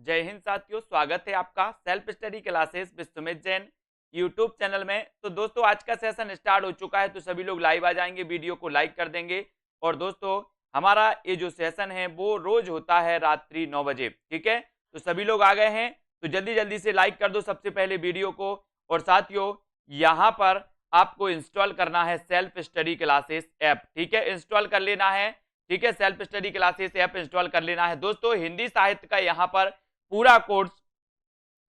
जय हिंद साथियों, स्वागत है आपका self study classes with Sumit Jain YouTube channel में। तो दोस्तों आज का सेशन स्टार्ट हो चुका है, तो सभी लोग लाइव आ जाएंगे, वीडियो को लाइक कर देंगे। और दोस्तों हमारा ये जो सेशन है वो रोज होता है रात्रि 9 बजे, ठीक है। तो सभी लोग आ गए हैं तो जल्दी जल्दी से लाइक कर दो सबसे पहले वीडियो को। और साथियों यहाँ पर आपको इंस्टॉल करना है सेल्फ स्टडी क्लासेस ऐप, ठीक है, इंस्टॉल कर लेना है, ठीक है। Self study classes app install कर लेना है। दोस्तों हिंदी साहित्य का यहाँ पर पूरा कोर्स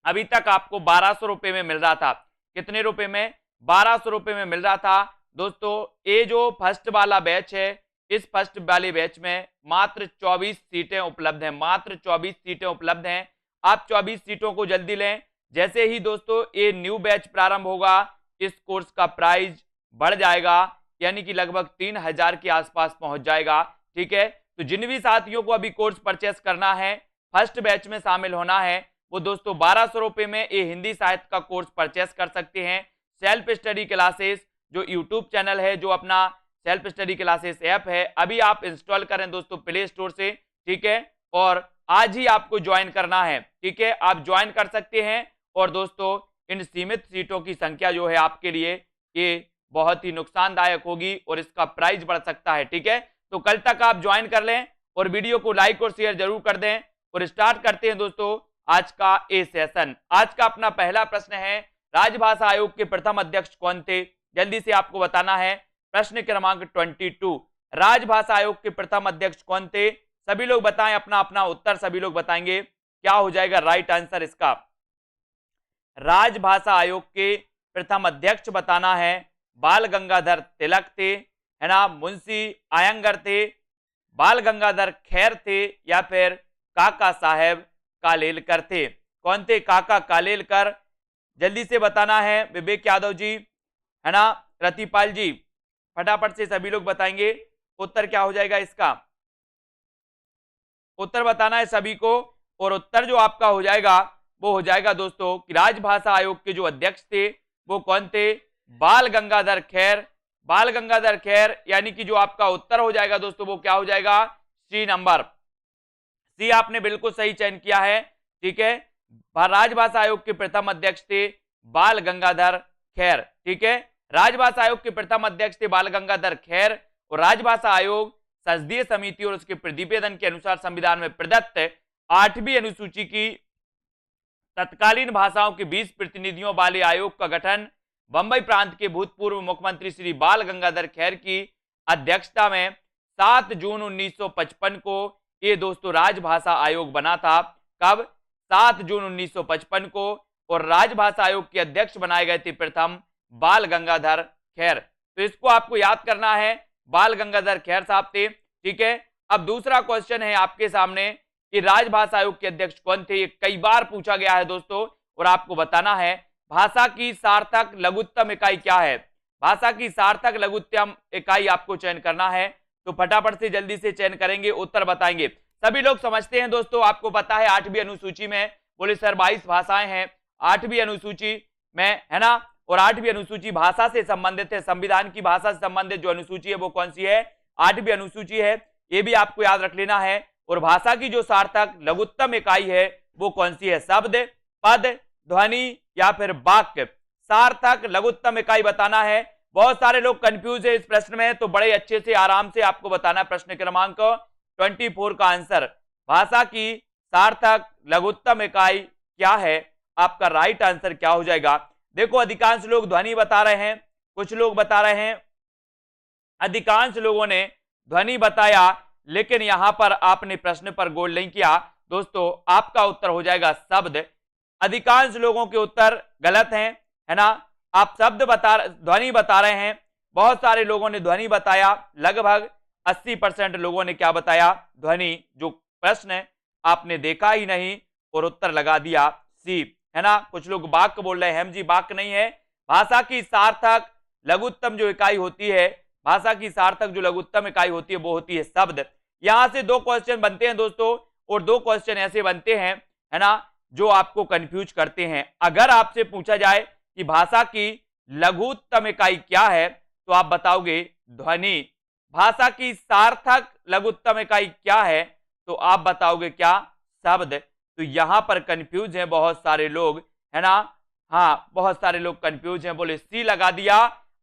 अभी तक आपको 1200 रुपए में मिल रहा था। कितने रुपए में? 1200 रुपए में मिल रहा था। दोस्तों ये जो फर्स्ट वाला बैच है, इस फर्स्ट वाले बैच में मात्र 24 सीटें उपलब्ध हैं, मात्र 24 सीटें उपलब्ध हैं। आप 24 सीटों को जल्दी लें। जैसे ही दोस्तों ये न्यू बैच प्रारंभ होगा, इस कोर्स का प्राइस बढ़ जाएगा, यानी कि लगभग 3000 के आसपास पहुंच जाएगा, ठीक है। तो जिन भी साथियों को अभी कोर्स परचेस करना है, फर्स्ट बैच में शामिल होना है, वो दोस्तों 1200 रुपए में ये हिंदी साहित्य का कोर्स परचेस कर सकते हैं। सेल्फ स्टडी क्लासेस जो यूट्यूब चैनल है, जो अपना सेल्फ स्टडी क्लासेस ऐप है, अभी आप इंस्टॉल करें दोस्तों प्ले स्टोर से, ठीक है। और आज ही आपको ज्वाइन करना है, ठीक है, आप ज्वाइन कर सकते हैं। और दोस्तों इन सीमित सीटों की संख्या जो है आपके लिए ये बहुत ही नुकसानदायक होगी और इसका प्राइस बढ़ सकता है, ठीक है। तो कल तक आप ज्वाइन कर लें और वीडियो को लाइक और शेयर जरूर कर दें। और स्टार्ट करते हैं दोस्तों आज का ए सेशन। आज का अपना पहला प्रश्न है, राजभाषा आयोग के प्रथम अध्यक्ष कौन थे? जल्दी से आपको बताना है। प्रश्न क्रमांक 22, राजभाषा आयोग के प्रथम अध्यक्ष कौन थे? सभी लोग बताएं, अपना अपना उत्तर सभी लोग बताएंगे, क्या हो जाएगा राइट आंसर इसका। राजभाषा आयोग के प्रथम अध्यक्ष बताना है, बाल गंगाधर तिलक थे, है ना, मुंशी आयंगर थे, बाल गंगाधर खैर थे, या फिर काका साहेब कालेलकर थे। कौन थे? काका कालेलकर। जल्दी से बताना है विवेक यादव जी, है ना, रतिपाल जी, फटाफट से सभी लोग बताएंगे उत्तर क्या हो जाएगा इसका। उत्तर बताना है सभी को। और उत्तर जो आपका हो जाएगा वो हो जाएगा दोस्तों कि राजभाषा आयोग के जो अध्यक्ष थे वो कौन थे? बाल गंगाधर खैर। बाल गंगाधर खैर, यानी कि जो आपका उत्तर हो जाएगा दोस्तों वो क्या हो जाएगा? सी नंबर, सी आपने बिल्कुल सही चयन किया है, ठीक है। राजभाषा आयोग के प्रथम अध्यक्ष थे बाल गंगाधर खैर, ठीक है। राजभाषा आयोग के प्रथम अध्यक्ष थे बाल गंगाधर खैर। और राजभाषा आयोग संसदीय समिति और उसके प्रतिवेदन के अनुसार संविधान में प्रदत्त 8वीं अनुसूची की तत्कालीन भाषाओं के 20 प्रतिनिधियों वाले आयोग का गठन बंबई प्रांत के भूतपूर्व मुख्यमंत्री श्री बाल गंगाधर खैर की अध्यक्षता में 7 जून 1955 को ये दोस्तों राजभाषा आयोग बना था। कब? 7 जून 1955 को। और राजभाषा आयोग के अध्यक्ष बनाए गए थे प्रथम बाल गंगाधर खैर। तो इसको आपको याद करना है, बाल गंगाधर खैर साहब थे, ठीक है। अब दूसरा क्वेश्चन है आपके सामने कि राजभाषा आयोग के अध्यक्ष कौन थे? ये कई बार पूछा गया है दोस्तों और आपको बताना है। भाषा की सार्थक लघुत्तम इकाई क्या है? भाषा की सार्थक लघुत्तम इकाई आपको चयन करना है, तो फटाफट से जल्दी से चयन करेंगे, उत्तर बताएंगे। सभी लोग समझते हैं दोस्तों, आपको पता है 8वीं अनुसूची में, बोले सर 22 भाषाएं हैं 8वीं अनुसूची में, है ना। और 8वीं अनुसूची भाषा से संबंधित है, संविधान की भाषा से संबंधित जो अनुसूची है वो कौन सी है? 8वीं अनुसूची है, ये भी आपको याद रख लेना है। और भाषा की जो सार्थक लघुत्तम इकाई है वो कौन सी है? शब्द, पद, ध्वनि या फिर वाक्य। सार्थक लघुत्तम इकाई बताना है। बहुत सारे लोग कंफ्यूज है इस प्रश्न में, तो बड़े अच्छे से आराम से आपको बताना है। प्रश्न क्रमांक 24 का आंसर, भाषा की सार्थक लघुत्तम इकाई क्या है? आपका राइट आंसर क्या हो जाएगा? देखो अधिकांश लोग ध्वनि बता रहे हैं, कुछ लोग बता रहे हैं, अधिकांश लोगों ने ध्वनि बताया, लेकिन यहां पर आपने प्रश्न पर गौर नहीं किया दोस्तों। आपका उत्तर हो जाएगा शब्द। अधिकांश लोगों के उत्तर गलत हैं, है ना। आप शब्द ध्वनि बता रहे हैं, बहुत सारे लोगों ने ध्वनि बताया, लगभग 80% लोगों ने क्या बताया? ध्वनि। जो प्रश्न आपने देखा ही नहीं और उत्तर लगा दिया सी, है ना। कुछ लोग वाक्य बोल रहे हैं, हम जी वाक्य नहीं है। भाषा की सार्थक लघुत्तम जो इकाई होती है, भाषा की सार्थक जो लघुत्तम इकाई होती है वो होती है शब्द। यहां से 2 क्वेश्चन बनते हैं दोस्तों, और 2 क्वेश्चन ऐसे बनते हैं, है ना, जो आपको कंफ्यूज करते हैं। अगर आपसे पूछा जाए कि भाषा की लघुत्तम इकाई क्या है, तो आप बताओगे ध्वनि। भाषा की सार्थक लघुत्तम इकाई क्या है, तो आप बताओगे क्या? शब्द। तो यहां पर कंफ्यूज है बहुत सारे लोग, है ना। हाँ, बहुत सारे लोग कंफ्यूज हैं, बोले सी लगा दिया।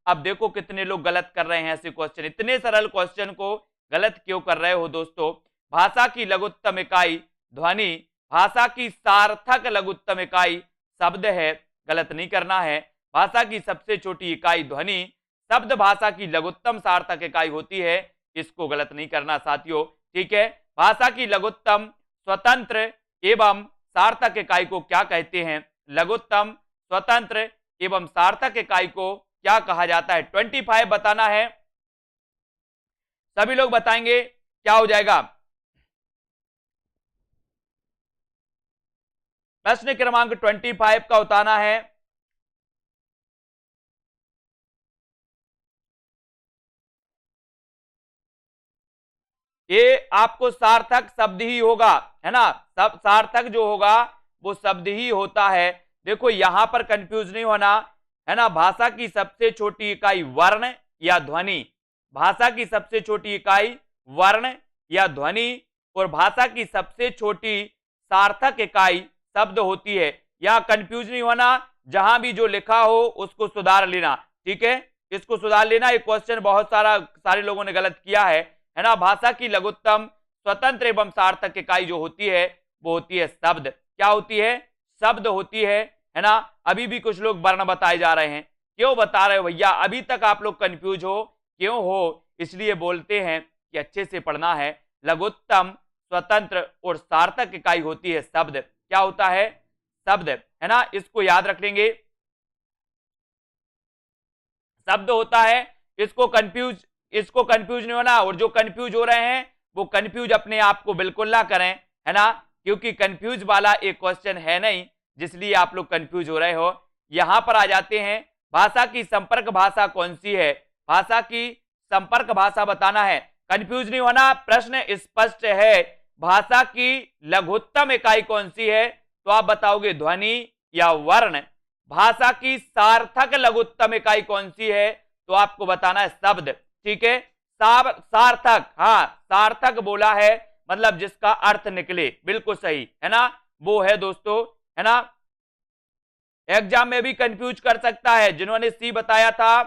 अब देखो कितने लोग गलत कर रहे हैं ऐसे क्वेश्चन, इतने सरल क्वेश्चन को गलत क्यों कर रहे हो दोस्तों। भाषा की लघुत्तम इकाई ध्वनि, भाषा की सार्थक लघुत्तम इकाई शब्द है, गलत नहीं करना है। भाषा की सबसे छोटी इकाई ध्वनि, शब्द भाषा की लघुत्तम सार्थक इकाई होती है, इसको गलत नहीं करना साथियों, ठीक है। भाषा की लघुत्तम स्वतंत्र एवं सार्थक इकाई को क्या कहते हैं, लघुत्तम स्वतंत्र एवं सार्थक इकाई को क्या कहा जाता है। 25 बताना है, सभी लोग बताएंगे क्या हो जाएगा। प्रश्न क्रमांक 25 का बताना है। ये आपको सार्थक शब्द ही होगा, है ना। सब सार्थक जो होगा वो शब्द ही होता है। देखो यहां पर कंफ्यूज नहीं होना, है ना। भाषा की सबसे छोटी इकाई वर्ण या ध्वनि, भाषा की सबसे छोटी इकाई वर्ण या ध्वनि, और भाषा की सबसे छोटी सार्थक इकाई शब्द होती है। यहां कंफ्यूज नहीं होना, जहां भी जो लिखा हो उसको सुधार लेना, ठीक है, इसको सुधार लेना। ये क्वेश्चन बहुत सारे लोगों ने गलत किया है ना। भाषा की लघुत्तम स्वतंत्र एवं सार्थक इकाई जो होती है वो होती है शब्द। क्या होती है, शब्द होती है ना। अभी भी कुछ लोग वर्ण बताए जा रहे हैं, क्यों बता रहे हो भैया, अभी तक आप लोग कंफ्यूज हो, क्यों हो, इसलिए बोलते हैं कि अच्छे से पढ़ना है। लघुत्तम स्वतंत्र और सार्थक इकाई होती है शब्द। क्या होता है, शब्द, है ना, इसको याद रख लेंगे, शब्द होता है। इसको कंफ्यूज नहीं होना, और जो कंफ्यूज हो रहे हैं वो कंफ्यूज अपने आप को बिल्कुल ना करें, है ना, क्योंकि कंफ्यूज वाला एक क्वेश्चन है नहीं, जिसलिए आप लोग कंफ्यूज हो रहे हो। यहां पर आ जाते हैं, भाषा की संपर्क भाषा कौन सी है, भाषा की संपर्क भाषा बताना है। कंफ्यूज नहीं होना, प्रश्न स्पष्ट है। भाषा की लघुत्तम इकाई कौन सी है, तो आप बताओगे ध्वनि या वर्ण। भाषा की सार्थक लघुत्तम इकाई कौन सी है, तो आपको बताना है शब्द, ठीक है। सार्थक, हाँ सार्थक बोला है, मतलब जिसका अर्थ निकले, बिल्कुल सही, है ना, वो है दोस्तों, है ना। एग्जाम में भी कंफ्यूज कर सकता है, जिन्होंने सी बताया था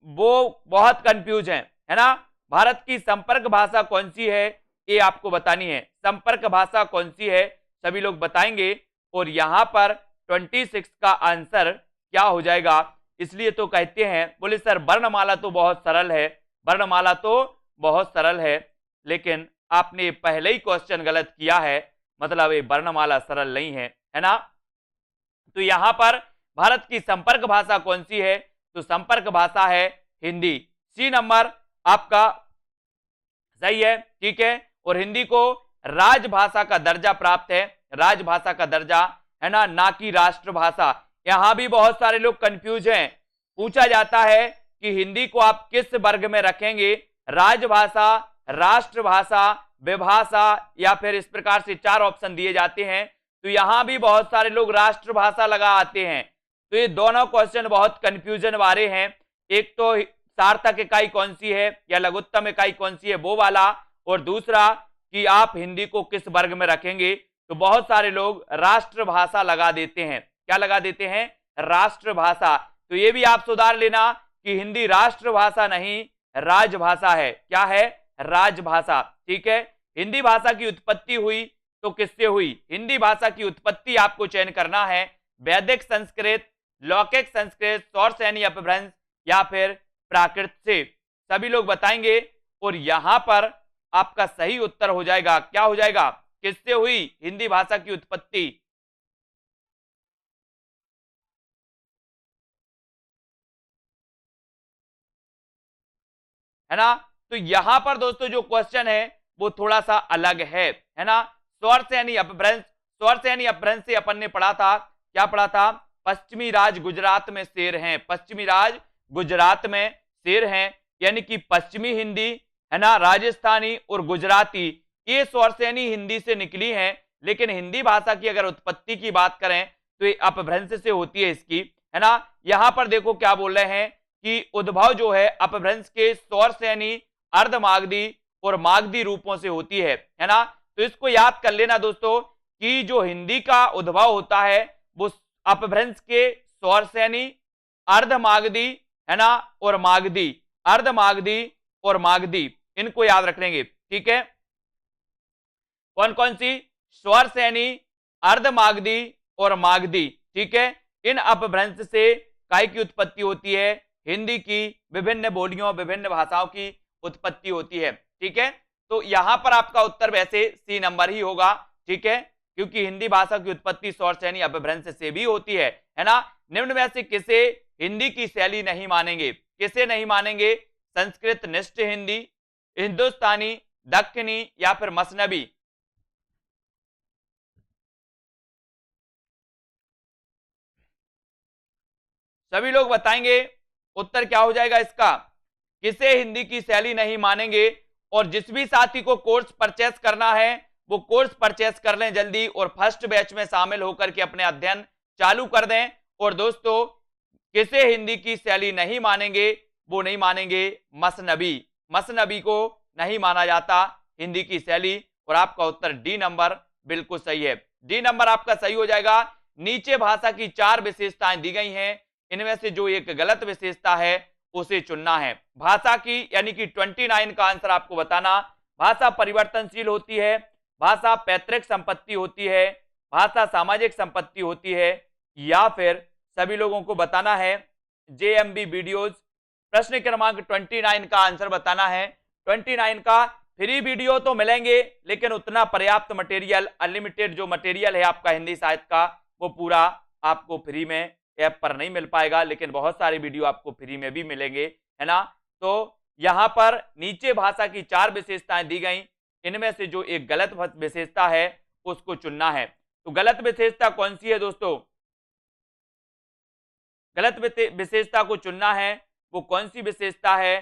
वो बहुत कंफ्यूज है ना। भारत की संपर्क भाषा कौन सी है, ये आपको बतानी है, संपर्क भाषा कौन सी है, सभी लोग बताएंगे। और यहां पर 26 का आंसर क्या हो जाएगा, इसलिए तो कहते हैं, बोले सर वर्णमाला तो बहुत सरल है, वर्णमाला तो बहुत सरल है, लेकिन आपने पहले ही क्वेश्चन गलत किया है, मतलब ये वर्णमाला सरल नहीं है ना। तो यहां पर भारत की संपर्क भाषा कौन सी है, तो संपर्क भाषा है हिंदी। सी नंबर आपका सही है, ठीक है। और हिंदी को राजभाषा का दर्जा प्राप्त है, राजभाषा का दर्जा, है ना कि राष्ट्रभाषा। यहां भी बहुत सारे लोग कंफ्यूज हैं, पूछा जाता है कि हिंदी को आप किस वर्ग में रखेंगे, राजभाषा, राष्ट्रभाषा, विभाषा, या फिर इस प्रकार से 4 ऑप्शन दिए जाते हैं। तो यहां भी बहुत सारे लोग राष्ट्रभाषा लगा आते हैं। तो ये दोनों क्वेश्चन बहुत कंफ्यूजन वाले हैं। एक तो सार्थक इकाई कौन सी है या लघुत्तम इकाई कौन सी है वो वाला, और दूसरा कि आप हिंदी को किस वर्ग में रखेंगे। तो बहुत सारे लोग राष्ट्रभाषा लगा देते हैं, क्या लगा देते हैं, राष्ट्रभाषा। तो ये भी आप सुधार लेना कि हिंदी राष्ट्रभाषा नहीं राजभाषा है, क्या है, राजभाषा, ठीक है। हिंदी भाषा की उत्पत्ति हुई तो किससे हुई, हिंदी भाषा की उत्पत्ति आपको चयन करना है, वैदिक संस्कृत, लौकिक संस्कृत, सौर सैनी अपभ्रंश, या फिर प्राकृत से, सभी लोग बताएंगे। और यहां पर आपका सही उत्तर हो जाएगा, क्या हो जाएगा, किससे हुई हिंदी भाषा की उत्पत्ति, है ना। तो यहां पर दोस्तों जो क्वेश्चन है वो थोड़ा सा अलग है ना। स्वर सैनी अपभ्रंश, स्वर सैनी अपभ्रंश से अपन ने पढ़ा था, क्या पढ़ा था, पश्चिमी राज गुजरात में शेर हैं, पश्चिमी राज गुजरात में शेर हैं, यानी कि पश्चिमी हिंदी, है ना, राजस्थानी और गुजराती, ये स्वर सैनी हिंदी से निकली हैं। लेकिन हिंदी भाषा की अगर उत्पत्ति की बात करें तो ये अपभ्रंश से होती है इसकी, है ना। यहां पर देखो क्या बोल रहे हैं कि उद्भव जो है अपभ्रंश के स्वर सैनी, अर्धमागधी और मागधी रूपों से होती है ना। तो इसको याद कर लेना दोस्तों कि जो हिंदी का उद्भव होता है वो अपभ्रंश के स्वर से यानी अर्धमागधी है ना, और मागधी, अर्धमागधी और मागधी, इनको याद रख लेंगे। ठीक है, कौन कौन सी? स्वर सैनी, अर्धमागधी और मागधी। ठीक है, इन अपभ्रंश से काय की उत्पत्ति होती है? हिंदी की विभिन्न बोलियों, विभिन्न भाषाओं की उत्पत्ति होती है। ठीक है, तो यहां पर आपका उत्तर वैसे सी नंबर ही होगा। ठीक है, क्योंकि हिंदी भाषा की उत्पत्ति स्वर सैनी अपभ्रंश से भी होती है ना। निम्न में से किसे हिंदी की शैली नहीं मानेंगे? किसे नहीं मानेंगे? संस्कृत निष्ठ हिंदी, हिंदुस्तानी, दक्खनी या फिर मसनबी? सभी लोग बताएंगे उत्तर क्या हो जाएगा इसका। किसे हिंदी की शैली नहीं मानेंगे? और जिस भी साथी को कोर्स परचेस करना है वो कोर्स परचेस कर लें जल्दी, और फर्स्ट बैच में शामिल होकर के अपने अध्ययन चालू कर दें। और दोस्तों, किसे हिंदी की शैली नहीं मानेंगे? वो नहीं मानेंगे मसनबी। मसनबी को नहीं माना जाता हिंदी की शैली। और आपका उत्तर डी नंबर बिल्कुल सही है। डी नंबर आपका सही हो जाएगा। नीचे भाषा की 4 विशेषताएं दी गई हैं, इनमें से जो एक गलत विशेषता है उसे चुनना है। भाषा की यानी कि 29 का आंसर आपको बताना। भाषा परिवर्तनशील होती है, भाषा पैतृक संपत्ति होती है, भाषा सामाजिक संपत्ति होती है, या फिर सभी लोगों को बताना है जेएमबी वीडियोस। प्रश्न क्रमांक 29 का आंसर बताना है। 29 का फ्री वीडियो तो मिलेंगे, लेकिन उतना पर्याप्त मटेरियल, अनलिमिटेड जो मटेरियल है आपका हिंदी साहित्य का, वो पूरा आपको फ्री में ऐप पर नहीं मिल पाएगा, लेकिन बहुत सारे वीडियो आपको फ्री में भी मिलेंगे, है ना। तो यहां पर नीचे भाषा की 4 विशेषताएं दी गई, इनमें से जो एक गलत विशेषता है उसको चुनना है। तो गलत विशेषता कौन सी है दोस्तों? गलत विशेषता को चुनना है। वो कौन सी विशेषता है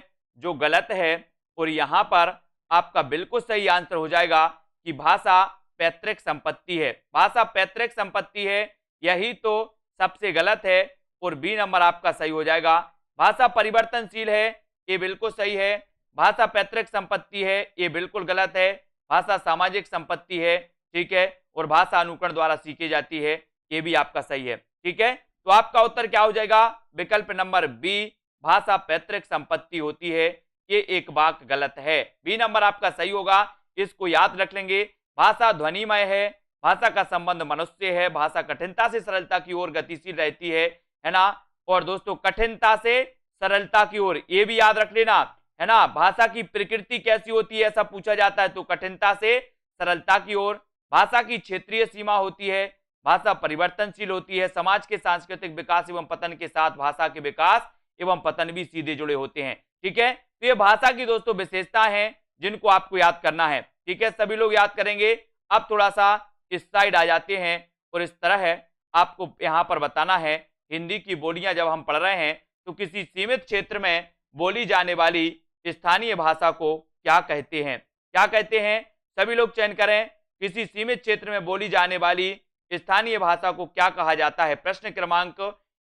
जो गलत है? और यहां पर आपका बिल्कुल सही आंसर हो जाएगा कि भाषा पैतृक संपत्ति है। भाषा पैतृक संपत्ति है, यही तो सबसे गलत है। और बी नंबर आपका सही हो जाएगा। भाषा परिवर्तनशील है, ये बिल्कुल सही है। भाषा पैतृक संपत्ति है, ये बिल्कुल गलत है। भाषा सामाजिक संपत्ति है, ठीक है। और भाषा अनुकरण द्वारा सीखी जाती है, ये भी आपका सही है। ठीक है, तो आपका उत्तर क्या हो जाएगा? विकल्प नंबर बी, भाषा पैतृक संपत्ति होती है। ये एक वाक्य गलत है। बी नंबर आपका सही होगा, इसको याद रख लेंगे। भाषा ध्वनिमय है, भाषा का संबंध मनुष्य है, भाषा कठिनता से सरलता की ओर गतिशील रहती है ना। और दोस्तों, कठिनता से सरलता की ओर, ये भी याद रख लेना, है ना। भाषा की प्रकृति कैसी होती है ऐसा पूछा जाता है, तो कठिनता से सरलता की ओर। भाषा की क्षेत्रीय सीमा होती है, भाषा परिवर्तनशील होती है। समाज के सांस्कृतिक विकास एवं पतन के साथ भाषा के विकास एवं पतन भी सीधे जुड़े होते हैं। ठीक है, तो ये भाषा की दोस्तों विशेषता है जिनको आपको याद करना है। ठीक है, सभी लोग याद करेंगे। अब थोड़ा सा इस साइड आ जाते हैं और इस तरह है आपको यहाँ पर बताना है, हिंदी की बोलियां जब हम पढ़ रहे हैं तो किसी सीमित क्षेत्र में बोली जाने वाली स्थानीय भाषा को क्या कहते हैं? क्या कहते हैं? सभी लोग चयन करें। किसी सीमित क्षेत्र में बोली जाने वाली स्थानीय भाषा को क्या कहा जाता है? प्रश्न क्रमांक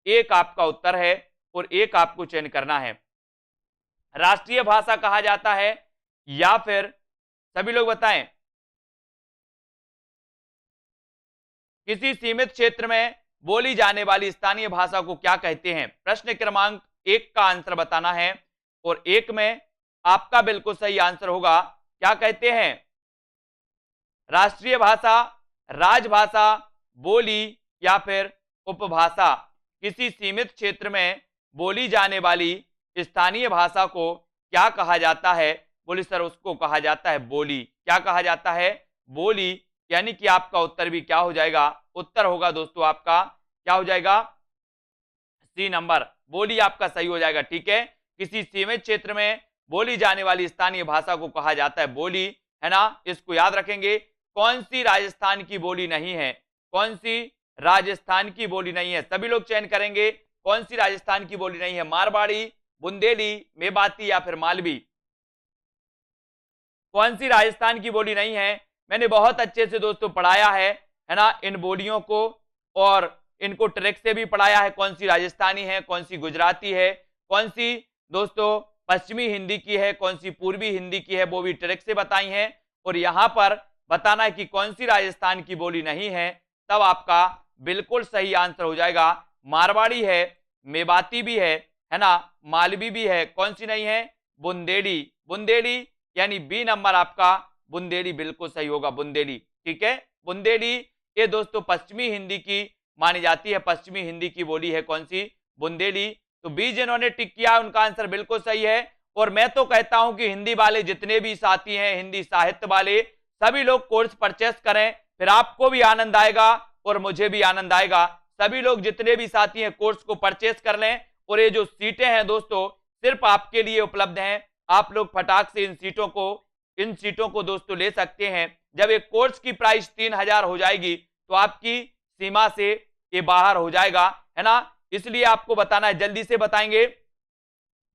1 आपका उत्तर है और 1 आपको चयन करना है। राष्ट्रीय भाषा कहा जाता है या फिर सभी लोग बताएं, किसी सीमित क्षेत्र में बोली जाने वाली स्थानीय भाषा को क्या कहते हैं? प्रश्न क्रमांक 1 का आंसर बताना है और 1 में आपका बिल्कुल सही आंसर होगा। क्या कहते हैं? राष्ट्रीय भाषा, राजभाषा, बोली या फिर उपभाषा। किसी सीमित क्षेत्र में बोली जाने वाली स्थानीय भाषा को क्या कहा जाता है? बोली सर, उसको कहा जाता है बोली। क्या कहा जाता है? बोली। यानी कि आपका उत्तर भी क्या हो जाएगा? उत्तर होगा दोस्तों आपका क्या हो जाएगा? सी नंबर, बोली आपका सही हो जाएगा। ठीक है, किसी सीमित क्षेत्र में बोली जाने वाली स्थानीय भाषा को कहा जाता है बोली, है ना। इसको याद रखेंगे। कौन सी राजस्थान की बोली नहीं है? कौन सी राजस्थान की बोली नहीं है? सभी लोग चयन करेंगे कौन सी राजस्थान की बोली नहीं है। मारवाड़ी, बुंदेली, मेवाती या फिर मालवी। कौन सी राजस्थान की बोली नहीं है? मैंने बहुत अच्छे से दोस्तों पढ़ाया है ना, इन बोलियों को, और इनको ट्रिक से भी पढ़ाया है। कौन सी राजस्थानी है, कौन सी गुजराती है, कौन सी दोस्तों पश्चिमी हिंदी की है, कौन सी पूर्वी हिंदी की है, वो भी ट्रिक से बताई हैं। और यहाँ पर बताना है कि कौन सी राजस्थान की बोली नहीं है, तब आपका बिल्कुल सही आंसर हो जाएगा मारवाड़ी है, मेवाती भी है ना, मालवी भी है, कौन सी नहीं है, बुंदेली। बुंदेली यानी बी नंबर आपका बुंदेली बिल्कुल सही होगा, बुंदेली। ठीक है, बुंदेली ये दोस्तों पश्चिमी हिंदी की मानी जाती है, पश्चिमी हिंदी की बोली है, कौन सी, बुंदेली। तो बी जिन्होंने टिक किया उनका आंसर बिल्कुल सही है। और मैं तो कहता हूं कि हिंदी वाले जितने भी साथी हैं, हिंदी साहित्य वाले, सभी लोग कोर्स परचेस करें, फिर आपको भी आनंद आएगा और मुझे भी आनंद आएगा। सभी लोग जितने भी साथी हैं कोर्स को परचेस कर लें। और ये जो सीटें हैं दोस्तों सिर्फ आपके लिए उपलब्ध हैं, आप लोग फटाक से इन सीटों को दोस्तों ले सकते हैं। जब एक कोर्स की प्राइस 3000 हो जाएगी तो आपकी सीमा से ये बाहर हो जाएगा, है ना, इसलिए आपको बताना है, जल्दी से बताएंगे।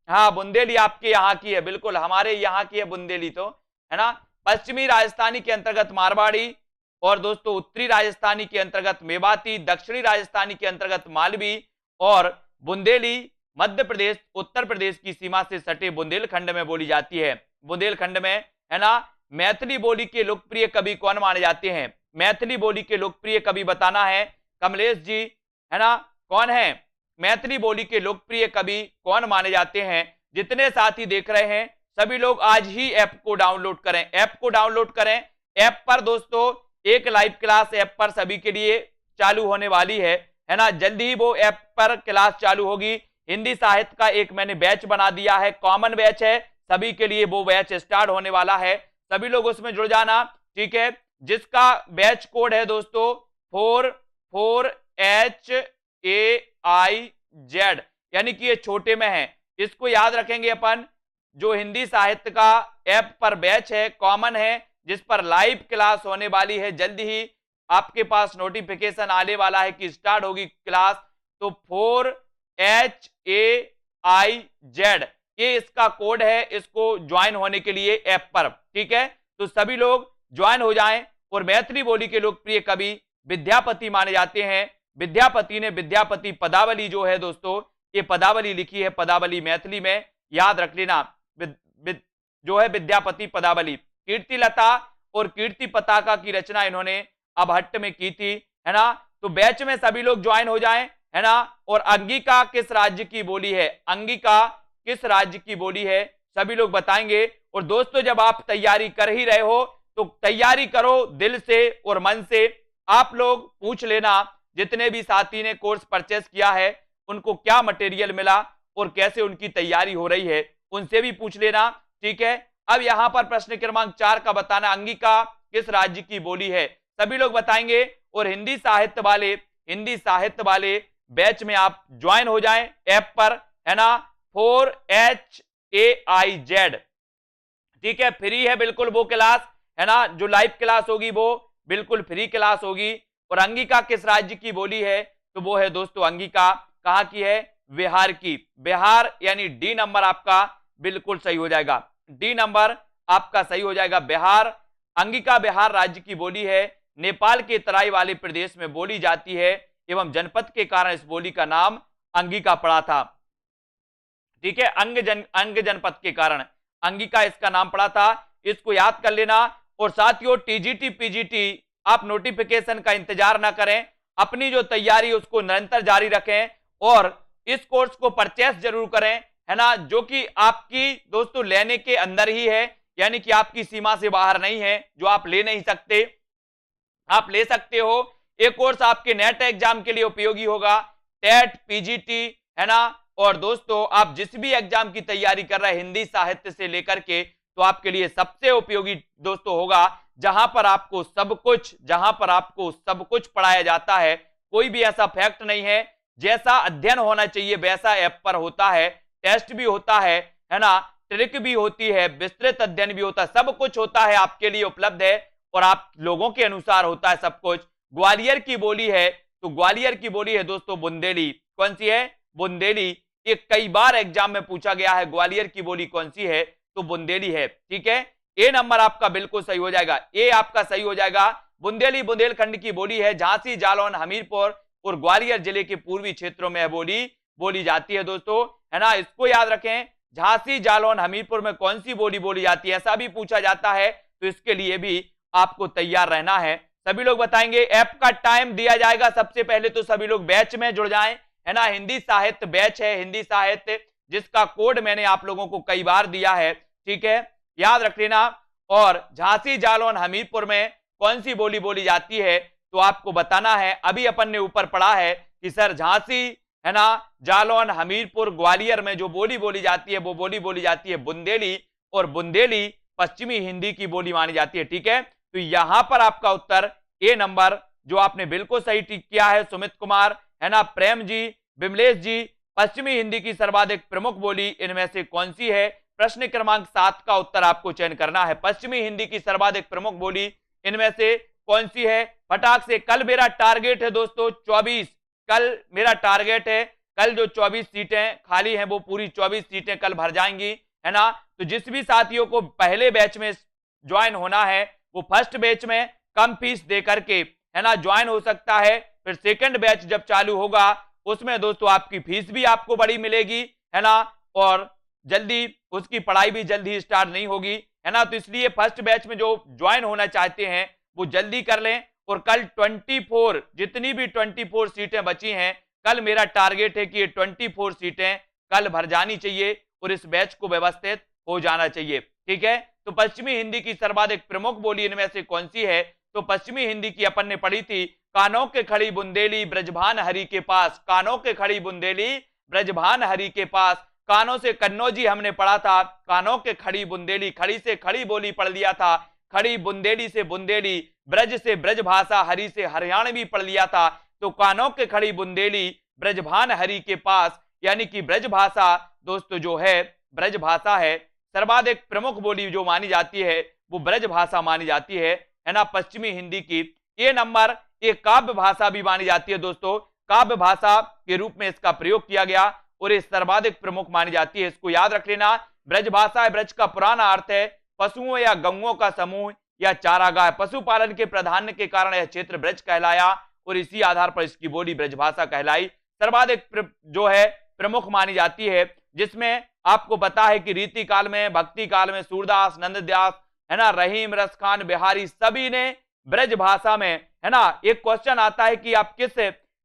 हाँ, बुंदेली आपके यहाँ की है, बिल्कुल हमारे यहाँ की है बुंदेली, तो है ना। पश्चिमी राजस्थानी के अंतर्गत मारवाड़ी, और दोस्तों उत्तरी राजस्थानी के अंतर्गत मेवाती, दक्षिणी राजस्थानी के अंतर्गत मालवी, और बुंदेली मध्य प्रदेश उत्तर प्रदेश की सीमा से सटे बुंदेलखंड में बोली जाती है। बुंदेलखंड में, है ना। मैथिली बोली के लोकप्रिय कवि कौन माने जाते हैं, मैथिली बोली के लोकप्रिय कवि बताना है, कमलेश जी, है ना, कौन है, मैथिली बोली के लोकप्रिय कवि कौन माने जाते हैं। जितने साथी देख रहे हैं सभी लोग आज ही ऐप को डाउनलोड करें, ऐप को डाउनलोड करें। ऐप पर दोस्तों एक लाइव क्लास ऐप पर सभी के लिए चालू होने वाली है ना, जल्दी ही वो ऐप पर क्लास चालू होगी। हिंदी साहित्य का एक मैंने बैच बना दिया है, कॉमन बैच है सभी के लिए, वो बैच स्टार्ट होने वाला है, सभी लोग उसमें जुड़ जाना। ठीक है, जिसका बैच कोड है दोस्तों 44HAIZ, यानी कि ये छोटे में है, इसको याद रखेंगे अपन। जो हिंदी साहित्य का ऐप पर बैच है, कॉमन है, जिस पर लाइव क्लास होने वाली है, जल्दी ही आपके पास नोटिफिकेशन आने वाला है कि स्टार्ट होगी क्लास। तो 4HAIZ ये इसका कोड है, इसको ज्वाइन होने के लिए ऐप पर। ठीक है, तो सभी लोग ज्वाइन हो जाएं। और मैथिली बोली के लोकप्रिय कवि विद्यापति माने जाते हैं। विद्यापति ने विद्यापति पदावली जो है दोस्तों, ये पदावली लिखी है, पदावली मैथिली में, याद रख लेना, जो है विद्यापति पदावली। कीर्तिलता और कीर्ति पताका की रचना इन्होंने अबहट्ट में की थी, है ना। तो बैच में सभी लोग ज्वाइन हो जाएं, है ना। और अंगिका किस राज्य की बोली है, अंगिका किस राज्य की बोली है, सभी लोग बताएंगे। और दोस्तों जब आप तैयारी कर ही रहे हो तो तैयारी करो दिल से और मन से। आप लोग पूछ लेना जितने भी साथी ने कोर्स परचेस किया है उनको क्या मटेरियल मिला और कैसे उनकी तैयारी हो रही है, उनसे भी पूछ लेना। ठीक है, अब यहां पर प्रश्न क्रमांक 4 का बताना, अंगिका किस राज्य की बोली है, सभी लोग बताएंगे। और हिंदी साहित्य वाले बैच में आप ज्वाइन हो जाएं ऐप पर, है ना, 4HAIZ। ठीक है, फ्री है बिल्कुल वो क्लास, है ना, जो लाइव क्लास होगी वो बिल्कुल फ्री क्लास होगी। और अंगिका किस राज्य की बोली है, तो वो है दोस्तों अंगिका कहां की है, बिहार की। बिहार यानी डी नंबर आपका बिल्कुल सही हो जाएगा, डी नंबर आपका सही हो जाएगा, बिहार। अंगिका बिहार राज्य की बोली है, नेपाल के तराई वाले प्रदेश में बोली जाती है एवं जनपद के कारण इस बोली का नाम अंगिका पड़ा था। ठीक है, अंग जनपद के कारण अंगिका इसका नाम पड़ा था, इसको याद कर लेना। और साथियों टीजीटी पीजीटी आप नोटिफिकेशन का इंतजार ना करें, अपनी जो तैयारी उसको निरंतर जारी रखें और इस कोर्स को परचेस जरूर करें, है ना, जो कि आपकी दोस्तों लेने के अंदर ही है, यानी कि आपकी सीमा से बाहर नहीं है, जो आप ले नहीं सकते, आप ले सकते हो। एक कोर्स आपके नेट एग्जाम के लिए उपयोगी होगा, टेट पीजीटी, है ना। और दोस्तों आप जिस भी एग्जाम की तैयारी कर रहे हैं हिंदी साहित्य से लेकर के, तो आपके लिए सबसे उपयोगी दोस्तों होगा, जहां पर आपको सब कुछ पढ़ाया जाता है। कोई भी ऐसा फैक्ट नहीं है, जैसा अध्ययन होना चाहिए वैसा ऐप पर होता है, टेस्ट भी होता है ना, ट्रिक भी होती है, विस्तृत अध्ययन भी होता है, सब कुछ होता है आपके लिए उपलब्ध है और आप लोगों के अनुसार होता है सब कुछ। ग्वालियर की बोली है, तो ग्वालियर की बोली है दोस्तों बुंदेली। कौन सी है, बुंदेली। ये कई बार एग्जाम में पूछा गया है, ग्वालियर की बोली कौन सी है, तो बुंदेली है। ठीक है, ए नंबर आपका बिल्कुल सही हो जाएगा, ए आपका सही हो जाएगा। बुंदेली बुंदेलखंड की बोली है, झांसी जालौन हमीरपुर और ग्वालियर जिले के पूर्वी क्षेत्रों में बोली जाती है दोस्तों, है ना। इसको याद रखें, झांसी जालौन हमीरपुर में कौन सी बोली बोली जाती है, ऐसा भी पूछा जाता है, तो इसके लिए भी आपको तैयार रहना है। सभी लोग बताएंगे, ऐप का टाइम दिया जाएगा। सबसे पहले तो सभी लोग बैच में जुड़ जाएं, है ना। हिंदी साहित्य बैच है, हिंदी साहित्य, जिसका कोड मैंने आप लोगों को कई बार दिया है, ठीक है, याद रख लेना। और झांसी, जालौन, हमीरपुर में कौन सी बोली बोली जाती है तो आपको बताना है। अभी अपन ने ऊपर पढ़ा है कि सर झांसी, है ना, जालौन, हमीरपुर, ग्वालियर में जो बोली बोली जाती है वो बोली बोली जाती है बुंदेली, और बुंदेली पश्चिमी हिंदी की बोली मानी जाती है, ठीक है। तो यहां पर आपका उत्तर ए नंबर जो आपने बिल्कुल सही टिक किया है, सुमित कुमार, है ना, प्रेम जी, विमलेश जी, पश्चिमी हिंदी की सर्वाधिक प्रमुख बोली इनमें से कौन सी है। प्रश्न क्रमांक 7 का उत्तर आपको चयन करना है। पश्चिमी हिंदी की सर्वाधिक प्रमुख बोली इनमें से कौन सी है। फटाक से, कल मेरा टारगेट है दोस्तों 24, कल मेरा टारगेट है, कल जो 24 सीटें खाली हैं वो पूरी 24 सीटें कल भर जाएंगी, है ना। तो जिस भी साथियों को पहले बैच में ज्वाइन होना है वो फर्स्ट बैच में कम फीस दे करके, है ना, ज्वाइन हो सकता है। फिर सेकंड बैच जब चालू होगा उसमें दोस्तों आपकी फीस भी आपको बड़ी मिलेगी, है ना, और जल्दी उसकी पढ़ाई भी जल्दी स्टार्ट नहीं होगी, है ना। तो इसलिए फर्स्ट बैच में जो ज्वाइन होना चाहते हैं वो जल्दी कर लें। और कल 24 जितनी भी 24 सीटें बची हैं, कल मेरा टारगेट है कि ये 24 सीटें कल भर जानी चाहिए और इस बैच को व्यवस्थित हो जाना चाहिए, ठीक है। तो पश्चिमी हिंदी की सर्वाधिक प्रमुख बोली इनमें से कौन सी है। तो पश्चिमी हिंदी की अपन ने पढ़ी थी, कानों के खड़ी बुंदेली ब्रजभान हरि के पास, कानों के खड़ी बुंदेली ब्रजभान हरि के पास। कानों से कन्नौजी हमने पढ़ा था, कानों के खड़ी बुंदेली, खड़ी से खड़ी बोली पढ़ लिया था, खड़ी बुंदेली से बुंदेली, ब्रज से ब्रज भाषा, हरि से हरियाणवी पढ़ लिया था। तो कानों के खड़ी बुंदेली ब्रजभान हरि के पास, यानी कि ब्रज भाषा दोस्तों जो है ब्रज भाषा है। सर्वाधिक प्रमुख बोली जो मानी जाती है वो ब्रज भाषा मानी जाती है ना, पश्चिमी हिंदी की। ये नंबर एक काव्य भाषा भी मानी जाती है दोस्तों, काव्य भाषा के रूप में इसका प्रयोग किया गया और ये सर्वाधिक प्रमुख मानी जाती है। इसको याद रख लेना। ब्रज भाषा है, ब्रज का पुराना अर्थ है पशुओं या गौओं का समूह या चारागाह। पशुपालन के प्राधान्य के कारण यह क्षेत्र ब्रज कहलाया और इसी आधार पर इसकी बोली ब्रजभाषा कहलाई। सर्वाधिक जो है प्रमुख मानी जाती है, जिसमें आपको पता है कि रीति काल में, भक्ति काल में सूरदास, नंददास, है ना, रहीम, रसखान, बिहारी सभी ने ब्रज भाषा में, है ना। एक क्वेश्चन आता है कि आप किस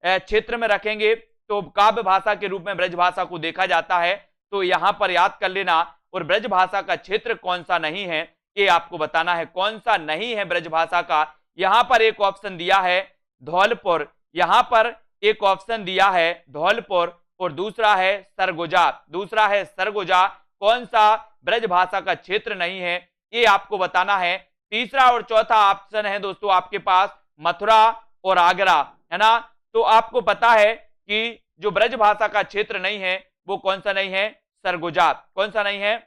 क्षेत्र में रखेंगे, तो काव्य भाषा के रूप में ब्रज भाषा को देखा जाता है। तो यहां पर याद कर लेना। और ब्रज भाषा का क्षेत्र कौन सा नहीं है ये आपको बताना है, कौन सा नहीं है ब्रज भाषा का। यहां पर एक ऑप्शन दिया है धौलपुर, यहां पर एक ऑप्शन दिया है धौलपुर और दूसरा है सरगुजा, दूसरा है सरगुजा। कौन सा ब्रज भाषा का क्षेत्र नहीं है ये आपको बताना है। तीसरा और चौथा ऑप्शन है दोस्तों आपके पास मथुरा और आगरा, है ना। तो आपको पता है कि जो ब्रज भाषा का क्षेत्र नहीं है वो कौन सा नहीं है, सरगुजा। कौन सा नहीं है,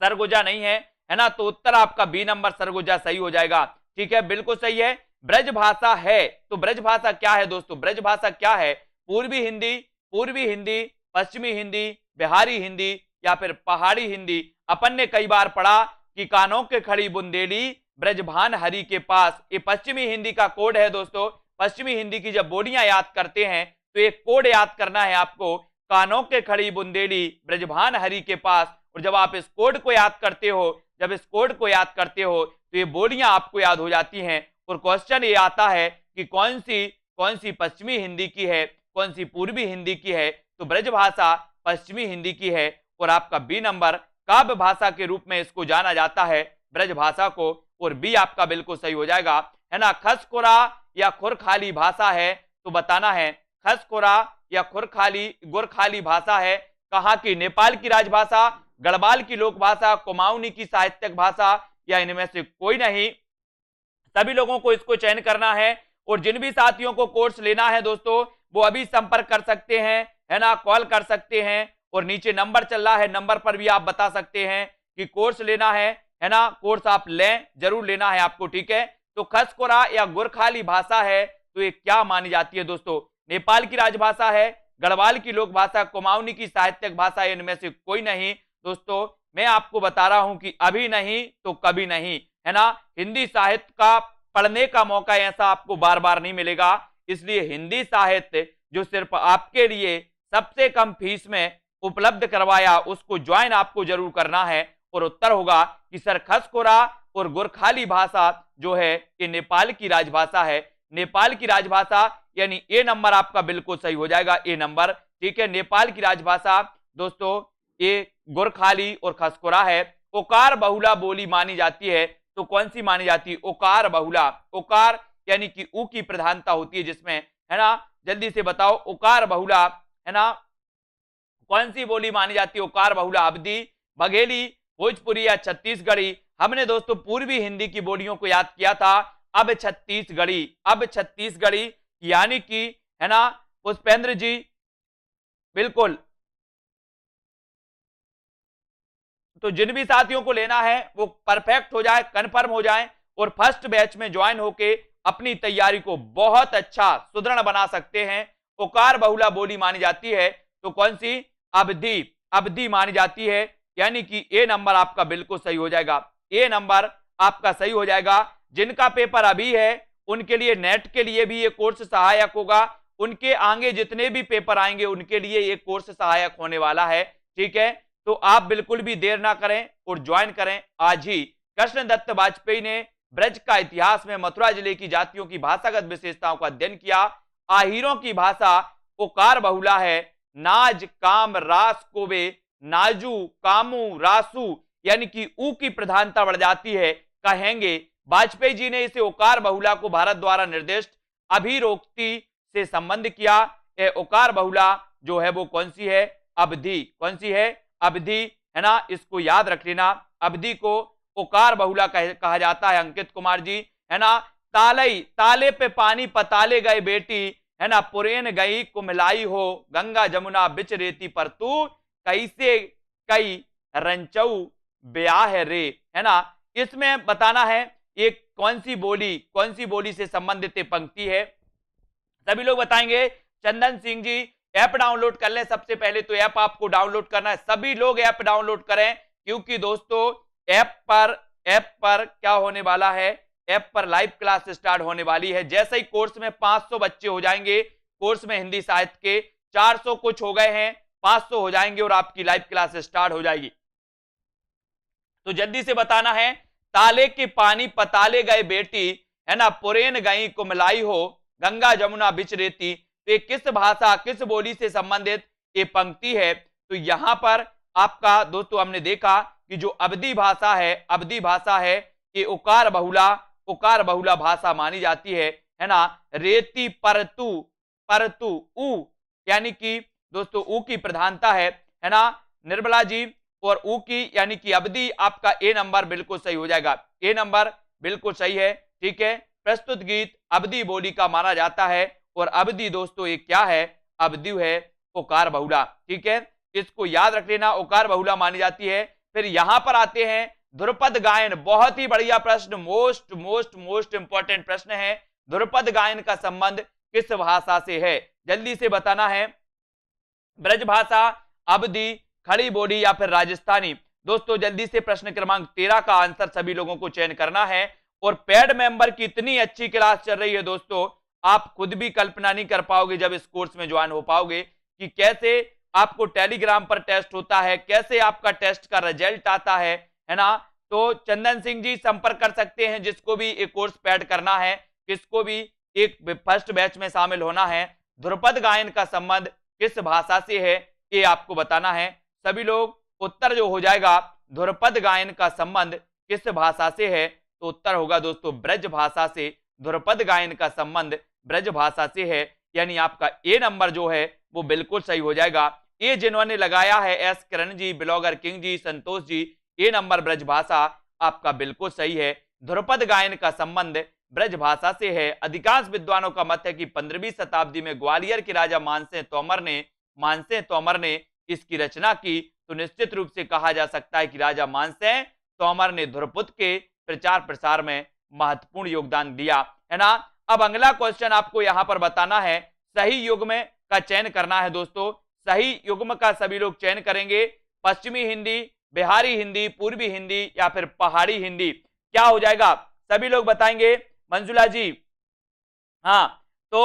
सरगुजा नहीं है ना। तो उत्तर आपका बी नंबर सरगुजा सही हो जाएगा, ठीक है, बिल्कुल सही है। ब्रज भाषा है तो ब्रज भाषा क्या है दोस्तों, ब्रज भाषा क्या है, पूर्वी हिंदी, पश्चिमी हिंदी, बिहारी हिंदी या फिर पहाड़ी हिंदी। अपन ने कई बार पढ़ा कि कानों के खड़ी बुंदेली ब्रजभान हरि के पास, ये पश्चिमी हिंदी का कोड है दोस्तों। पश्चिमी हिंदी की जब बोलियां याद करते हैं तो एक कोड याद करना है आपको, कानों के खड़ी बुंदेली ब्रजभान हरि के पास। और जब आप इस कोड को याद करते हो, जब इस कोड को याद करते हो तो ये बोलियां आपको याद हो जाती हैं। और क्वेश्चन ये आता है कि कौन सी पश्चिमी हिंदी की है, कौन सी पूर्वी हिंदी की है। तो ब्रज भाषा पश्चिमी हिंदी की है और आपका बी नंबर काव्य भाषा के रूप में इसको जाना जाता है ब्रज भाषा को, और बी आपका बिल्कुल सही हो जाएगा, है ना। खसखुरा या खुरखाली भाषा है तो बताना है खसखुरा या गुरखाली भाषा है कहाँ की, नेपाल की राजभाषा, गढ़वाल की लोक भाषा, कुमाऊनी की साहित्यिक भाषा या इनमें से कोई नहीं। सभी लोगों को इसको चयन करना है। और जिन भी साथियों को कोर्स लेना है दोस्तों वो अभी संपर्क कर सकते हैं, है ना, कॉल कर सकते हैं और नीचे नंबर चल रहा है, नंबर पर भी आप बता सकते हैं कि कोर्स लेना है ना, कोर्स आप लें, जरूर लेना है आपको, ठीक है। तो खसखुरा या गुरखाली भाषा है तो ये क्या मानी जाती है दोस्तों, नेपाल की राजभाषा है, गढ़वाल की लोक भाषा, कुमाऊनी की साहित्यिक भाषा, इनमें से कोई नहीं दोस्तों। मैं आपको बता रहा हूं कि अभी नहीं तो कभी नहीं, है ना। हिंदी साहित्य का पढ़ने का मौका ऐसा आपको बार बार नहीं मिलेगा, इसलिए हिंदी साहित्य जो सिर्फ आपके लिए सबसे कम फीस में उपलब्ध करवाया उसको ज्वाइन आपको जरूर करना है। और उत्तर होगा कि सर खसखुरा और गोरखाली भाषा जो है ये नेपाल की राजभाषा है। नेपाल की राजभाषा यानी ए नंबर आपका बिल्कुल सही हो जाएगा, ए नंबर। ठीक है, नेपाल की राजभाषा दोस्तों ये गोरखाली और खसकोरा है। ओकार बहुला बोली मानी जाती है, तो कौन सी मानी जाती है? ओकार बहुला। ओकार यानी कि ऊ की प्रधानता होती है जिसमें, है ना, जल्दी से बताओ ओकार बहुला, है ना, कौन सी बोली मानी जाती है ओकार बहुला? अवधी, बघेली, भोजपुरी या छत्तीसगढ़ी? हमने दोस्तों पूर्वी हिंदी की बोलियों को याद किया था, अब छत्तीसगढ़ी, अब छत्तीसगढ़ी यानी कि, है ना पुष्पेंद्र जी, बिल्कुल। तो जिन भी साथियों को लेना है वो परफेक्ट हो जाए, कंफर्म हो जाए और फर्स्ट बैच में ज्वाइन होके अपनी तैयारी को बहुत अच्छा सुदृढ़ बना सकते हैं। ओकार बहुला बोली मानी जाती है, तो कौन सी? अवधी, अवधी मानी जाती है, यानी कि ए नंबर आपका बिल्कुल सही हो जाएगा, ए नंबर आपका सही हो जाएगा। जिनका पेपर अभी है उनके लिए नेट के लिए भी ये कोर्स सहायक होगा, उनके आगे जितने भी पेपर आएंगे उनके लिए ये कोर्स सहायक होने वाला है। ठीक है, तो आप बिल्कुल भी देर ना करें और ज्वाइन करें आज ही। कृष्णदत्त वाजपेयी ने ब्रज का इतिहास में मथुरा जिले की जातियों की भाषागत विशेषताओं का अध्ययन किया। आहिरों की भाषा ओकार बहुला है। नाज, काम, रास, कोबे, नाजू, कामू, रासू यानी कि ऊ की प्रधानता बढ़ जाती है, कहेंगे। वाजपेयी जी ने इसे ओकार बहुला को भारत द्वारा निर्दिष्ट अभिरोक्ति से संबंध किया। ओकार बहुला जो है वो कौन सी है? अवधि। कौन सी है? अवधि, है ना, इसको याद रख लेना। अवधि को ओकार बहुला कहा जाता है अंकित कुमार जी, है ना। तालई, ताले पे पानी पताले गए बेटी, है ना, पुरेन गई कुमलाई हो, गंगा जमुना बिच रेती पर तू कैसे कई रंचऊ ब्याह रे, है ना। इसमें बताना है एक कौन सी बोली से संबंधित पंक्ति है, सभी लोग बताएंगे। चंदन सिंह जी ऐप डाउनलोड कर लें। सबसे पहले तो ऐप आपको डाउनलोड करना है, सभी लोग ऐप डाउनलोड करें, क्योंकि दोस्तों ऐप पर क्या होने वाला है? ऐप पर लाइव क्लास स्टार्ट होने वाली है। जैसे ही कोर्स में 500 बच्चे हो जाएंगे, कोर्स में हिंदी साहित्य के 400 कुछ हो गए हैं, 500 हो जाएंगे और आपकी लाइव क्लास स्टार्ट हो जाएगी। तो जल्दी से बताना है। ताले के पानी पताले गए बेटी, है ना, पुरेन गई कुमलाई हो, गंगा जमुना बिच रेती। तो ये किस भाषा, किस बोली से संबंधित ये पंक्ति है? तो यहां पर आपका दोस्तों हमने देखा कि जो अवधी भाषा है ये ओकार बहुला भाषा मानी जाती है ना। रेती परतु, परतु ऊ यानी कि दोस्तों ऊ की प्रधानता है ना निर्मला जी, और ऊ की यानी कि अवधि आपका ए नंबर बिल्कुल सही हो जाएगा, ए नंबर बिल्कुल सही है। ठीक है, प्रस्तुत गीत अवधि बोली का माना जाता है और अवधि दोस्तों ये क्या है? अवधि है ओकार बहुला। ठीक है, इसको याद रख लेना, ओकार बहुला मानी जाती है। फिर यहां पर आते हैं ध्रुपद गायन, बहुत ही बढ़िया प्रश्न, मोस्ट इंपॉर्टेंट प्रश्न है। ध्रुपद गायन का संबंध किस भाषा से है? जल्दी से बताना है। ब्रज भाषा, अवधि, खड़ी बोली या फिर राजस्थानी? दोस्तों जल्दी से प्रश्न क्रमांक 13 का आंसर सभी लोगों को चयन करना है। और पेड मेंबर की इतनी अच्छी क्लास चल रही है दोस्तों, आप खुद भी कल्पना नहीं कर पाओगे जब इस कोर्स में ज्वाइन हो पाओगे कि कैसे आपको टेलीग्राम पर टेस्ट होता है, कैसे आपका टेस्ट का रिजल्ट आता है ना। तो चंदन सिंह जी संपर्क कर सकते हैं, जिसको भी एक कोर्स पैड करना है, किसको भी एक फर्स्ट बैच में शामिल होना है। ध्रुपद गायन का संबंध किस भाषा से है ये आपको बताना है। सभी लोग उत्तर जो हो जाएगा ध्रुपद गायन का संबंध किस भाषा से है, तो उत्तर होगा दोस्तों ब्रज भाषा से। ध्रुपद गायन का संबंध ब्रज भाषा से है, यानी आपका ए नंबर जो है वो बिल्कुल सही हो जाएगा। ये जिन्होंने लगाया है S Kiran ji, blogger king जी, संतोष जी, ए नंबर ब्रज भाषा आपका बिल्कुल सही है। ध्रुपद गायन का संबंध ब्रज भाषा से है। अधिकांश विद्वानों का मत है कि 15वीं शताब्दी में ग्वालियर के राजा मानसिंह तोमर ने इसकी रचना की। तो निश्चित रूप से कहा जा सकता है कि राजा मानसिंह तोमर ने ध्रुपद के प्रचार प्रसार में महत्वपूर्ण योगदान दिया, है ना। अब अगला क्वेश्चन आपको यहां पर बताना है, सही युग्म का चयन करना है दोस्तों। सही युग्म का सभी लोग चयन करेंगे। पश्चिमी हिंदी, बिहारी हिंदी, पूर्वी हिंदी या फिर पहाड़ी हिंदी, क्या हो जाएगा? सभी लोग बताएंगे। मंजुला जी, हाँ, तो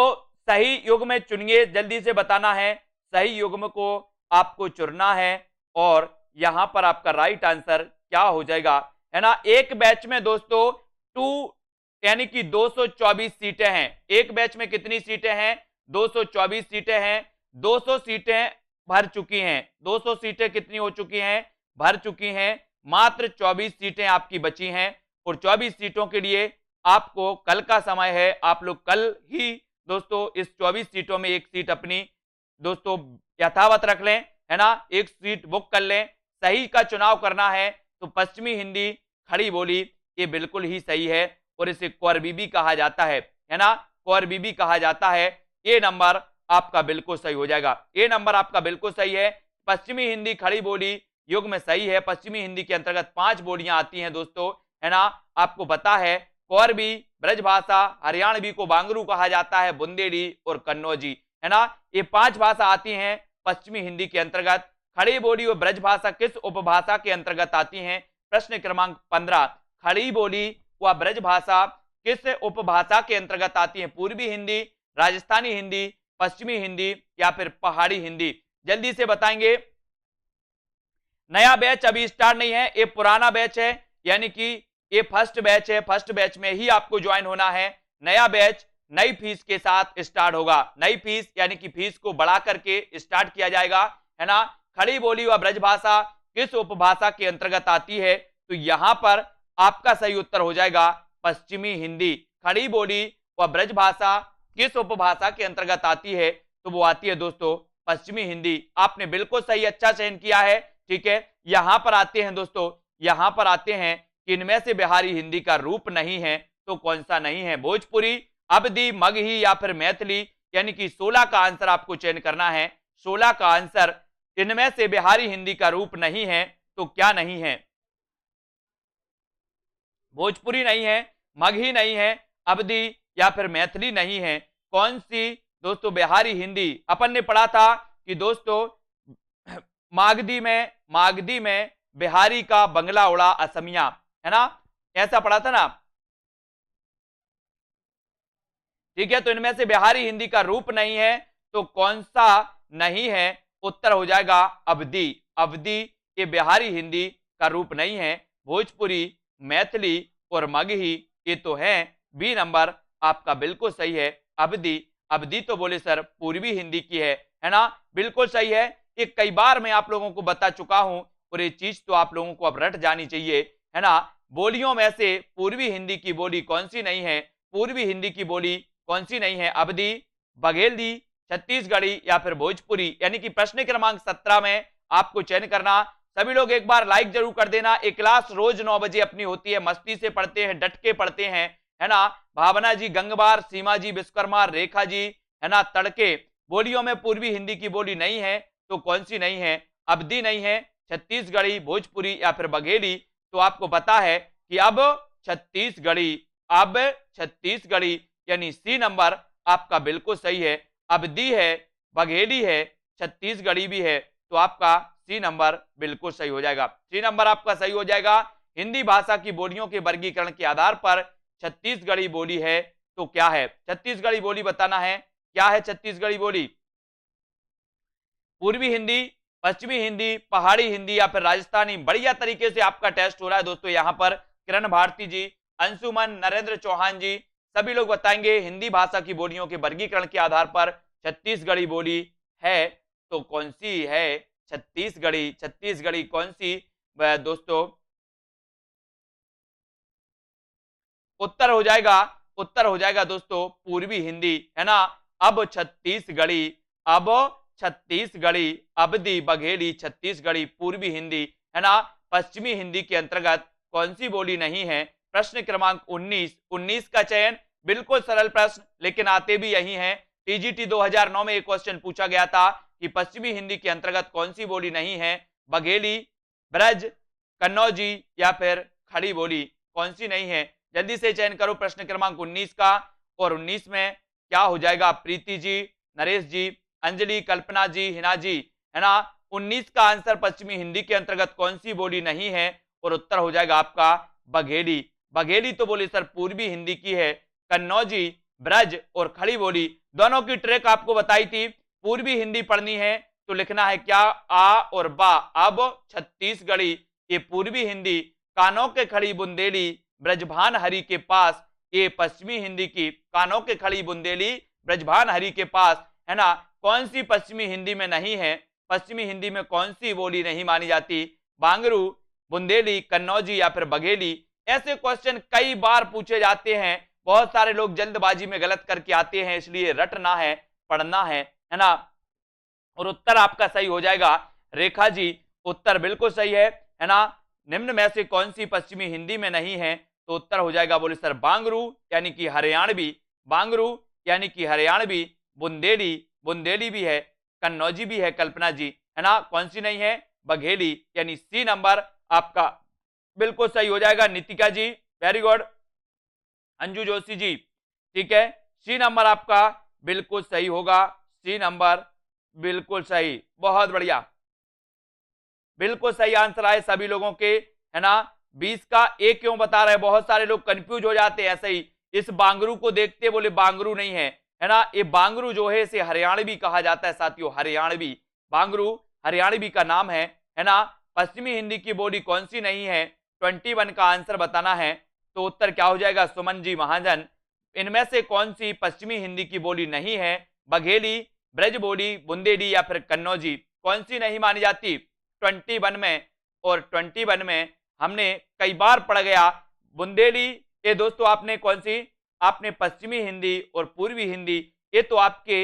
सही युग्म चुनिए, जल्दी से बताना है। सही युग्म को आपको चुनना है और यहां पर आपका राइट आंसर क्या हो जाएगा? है ना। एक बैच में दोस्तों 2 यानी कि 224 सीटें हैं। एक बैच में कितनी सीटें हैं? 224 सीटें हैं। 200 सीटें भर चुकी हैं। 200 सीटें कितनी हो चुकी हैं? भर चुकी हैं। मात्र 24 सीटें आपकी बची हैं और 24 सीटों के लिए आपको कल का समय है। आप लोग कल ही दोस्तों इस 24 सीटों में एक सीट अपनी दोस्तों यथावत रख लें, है ना, एक सीट बुक कर लें। सही का चुनाव करना है तो पश्चिमी हिंदी खड़ी बोली ये बिल्कुल ही सही है और इसे कौरबीबी कहा जाता है ना, कौरबीबी कहा जाता है। ये नंबर आपका बिल्कुल सही हो जाएगा। ये नंबर आपका बिल्कुल सही है। पश्चिमी हिंदी खड़ी बोली युग में सही है। पश्चिमी हिंदी के अंतर्गत 5 बोलियां आती हैं दोस्तों, है ना। आपको पता है कौरबी, ब्रजभाषा, हरियाणवी को बांगरू कहा जाता है, बुंदेली और कन्नौजी, है ना। ये 5 भाषा आती हैं पश्चिमी हिंदी के अंतर्गत। खड़ी बोली और ब्रजभाषा किस उपभाषा के अंतर्गत आती हैं? प्रश्न क्रमांक 15, खड़ी बोली व ब्रजभाषा किस उपभाषा के अंतर्गत आती है? पूर्वी हिंदी, राजस्थानी हिंदी, पश्चिमी हिंदी या फिर पहाड़ी हिंदी? जल्दी से बताएंगे। नया बैच अभी स्टार्ट नहीं है, ये पुराना बैच है, यानी कि ये फर्स्ट बैच है। फर्स्ट बैच में ही आपको ज्वाइन होना है। नया बैच नई फीस के साथ स्टार्ट होगा। नई फीस यानी कि फीस को बढ़ा करके स्टार्ट किया जाएगा, है ना। खड़ी बोली व ब्रजभाषा किस उपभाषा के अंतर्गत आती है? तो यहां पर आपका सही उत्तर हो जाएगा पश्चिमी हिंदी। खड़ी बोली व ब्रजभाषा किस उपभाषा के अंतर्गत आती है? तो वो आती है दोस्तों पश्चिमी हिंदी। आपने बिल्कुल सही, अच्छा चयन किया है, ठीक है। यहां पर आते हैं दोस्तों, यहां पर आते हैं कि इनमें से बिहारी हिंदी का रूप नहीं है तो कौन सा नहीं है? भोजपुरी, अवधी, मगही या फिर मैथिली? यानी कि 16 का आंसर आपको चयन करना है। 16 का आंसर, इनमें से बिहारी हिंदी का रूप नहीं है तो क्या नहीं है? भोजपुरी नहीं है, मगही नहीं है, अवधी या फिर मैथिली नहीं है। कौन सी दोस्तों बिहारी हिंदी? अपन ने पढ़ा था कि दोस्तों मागधी में बिहारी का बंगला उड़ा असमिया, है ना, ऐसा पढ़ा था ना, ठीक है। तो इनमें से बिहारी हिंदी का रूप नहीं है तो कौन सा नहीं है? उत्तर हो जाएगा अवधी। अवधी ये बिहारी हिंदी का रूप नहीं है। भोजपुरी, मैथिली और मगही ये तो है। बी नंबर आपका बिल्कुल सही है, अवधी। अवधी तो बोले सर पूर्वी हिंदी की है ना, बिल्कुल सही है। ये कई बार मैं आप लोगों को बता चुका हूं और ये चीज तो आप लोगों को अब रट जानी चाहिए, है ना। बोलियों में से पूर्वी हिंदी की बोली कौन सी नहीं है? पूर्वी हिंदी की बोली कौन सी नहीं है? अवधी, बघेली, छत्तीसगढ़ी या फिर भोजपुरी? यानी कि प्रश्न क्रमांक 17 में आपको चयन करना। सभी लोग एक बार लाइक जरूर कर देना। एक क्लास रोज 9 बजे अपनी होती है, मस्ती से पढ़ते हैं, डट के पढ़ते हैं, है ना। भावना जी गंगवार, सीमा जी विश्वकर्मा, रेखा जी, है ना, तड़के। बोलियों में पूर्वी हिंदी की बोली नहीं है तो कौन सी नहीं है? अवधी नहीं है, छत्तीसगढ़ी, भोजपुरी या फिर बघेली? तो आपको पता है कि अब छत्तीसगढ़ी यानी सी नंबर आपका बिल्कुल सही है। अवधी है, बघेली है, छत्तीसगढ़ी भी है, तो आपका सी नंबर बिल्कुल सही हो जाएगा। सी नंबर आपका सही हो जाएगा। हिंदी भाषा की बोलियों के वर्गीकरण के आधार पर छत्तीसगढ़ी बोली है तो क्या है? छत्तीसगढ़ी बोली बताना है, क्या है छत्तीसगढ़ी बोली? पूर्वी हिंदी, पश्चिमी हिंदी, पहाड़ी हिंदी या फिर राजस्थानी? बढ़िया तरीके से आपका टेस्ट हो रहा है दोस्तों। यहाँ पर किरण भारती जी, अंशुमन, नरेंद्र चौहान जी, सभी लोग बताएंगे हिंदी भाषा की बोलियों के वर्गीकरण के आधार पर छत्तीसगढ़ी बोली है तो कौन सी है? छत्तीसगढ़ी। छत्तीसगढ़ी कौन सी दोस्तों? उत्तर हो जाएगा दोस्तों पूर्वी हिंदी, है ना। अब छत्तीसगढ़ी, अवधी, बघेली, छत्तीसगढ़ी, पूर्वी हिंदी, है ना। पश्चिमी हिंदी के अंतर्गत कौन सी बोली नहीं है? प्रश्न क्रमांक 19 का चयन। बिल्कुल सरल प्रश्न, लेकिन आते भी यही हैं। टीजीटी 2009 में एक क्वेश्चन पूछा गया था कि पश्चिमी हिंदी के अंतर्गत कौन सी बोली नहीं है? बघेली, ब्रज, कन्नौजी या फिर खड़ी बोली? कौन सी नहीं है? जल्दी से चयन करो प्रश्न क्रमांक 19 का। और 19 में क्या हो जाएगा? प्रीति जी, नरेश जी, अंजलि, कल्पना जी, हिना जी, है ना। 19 का आंसर पश्चिमी हिंदी के अंतर्गत कौन सी बोली नहीं है? और उत्तर हो जाएगा आपका बघेली। बघेली तो बोली सर पूर्वी हिंदी की है। कन्नौजी, ब्रज और खड़ी बोली दोनों की ट्रिक आपको बताई थी। पूर्वी हिंदी पढ़नी है तो लिखना है क्या? आ और बा। अब छत्तीसगढ़ी ये पूर्वी हिंदी, कानों के खड़ी बुंदेली ब्रजभान हरि के पास, ये पश्चिमी हिंदी की कानों के खड़ी बुंदेली ब्रजभान हरि के पास, है ना, कौन सी पश्चिमी हिंदी में नहीं है? पश्चिमी हिंदी में कौन सी बोली नहीं मानी जाती? बांगरू, बुंदेली, कन्नौजी या फिर बघेली। ऐसे क्वेश्चन कई बार पूछे जाते हैं, बहुत सारे लोग जल्दबाजी में गलत करके आते हैं, इसलिए रटना है, पढ़ना है ना। और उत्तर आपका सही हो जाएगा रेखा जी, उत्तर बिल्कुल सही है ना। निम्न में से कौन सी पश्चिमी हिंदी में नहीं है? तो उत्तर हो जाएगा, बोले सर, बांगरू यानी कि हरियाणवी, बांगरू यानी कि हरियाणवी, बुंदेली, बुंदेली भी है, कन्नौजी भी है कल्पना जी, है ना। कौन सी नहीं है? बघेली, यानी सी नंबर आपका बिल्कुल सही हो जाएगा। नितिका जी वेरी गुड, अंजू जोशी जी ठीक है, सी नंबर आपका बिल्कुल सही होगा, सी नंबर बिल्कुल सही, बहुत बढ़िया, बिल्कुल सही आंसर आए सभी लोगों के, है ना। 20 का ए क्यों बता रहे हैं? बहुत सारे लोग कंफ्यूज हो जाते हैं ऐसे ही, इस बांगरू को देखते बोले बांगरू नहीं है ना। ये बांगरू जो है इसे हरियाणवी कहा जाता है साथियों, हरियाणवी, बांगरू हरियाणवी का नाम है ना। पश्चिमी हिंदी की बोली कौन सी नहीं है? 21 का आंसर बताना है, तो उत्तर क्या हो जाएगा सुमन जी महाजन? इनमें से कौन सी पश्चिमी हिंदी की बोली नहीं है? बघेली, ब्रज बोली, बुंदेली या फिर कन्नौजी, कौन सी नहीं मानी जाती 21 में? और 21 में हमने कई बार पढ़ गया बुंदेली, ये दोस्तों आपने कौन सी, आपने पश्चिमी हिंदी और पूर्वी हिंदी, ये तो आपके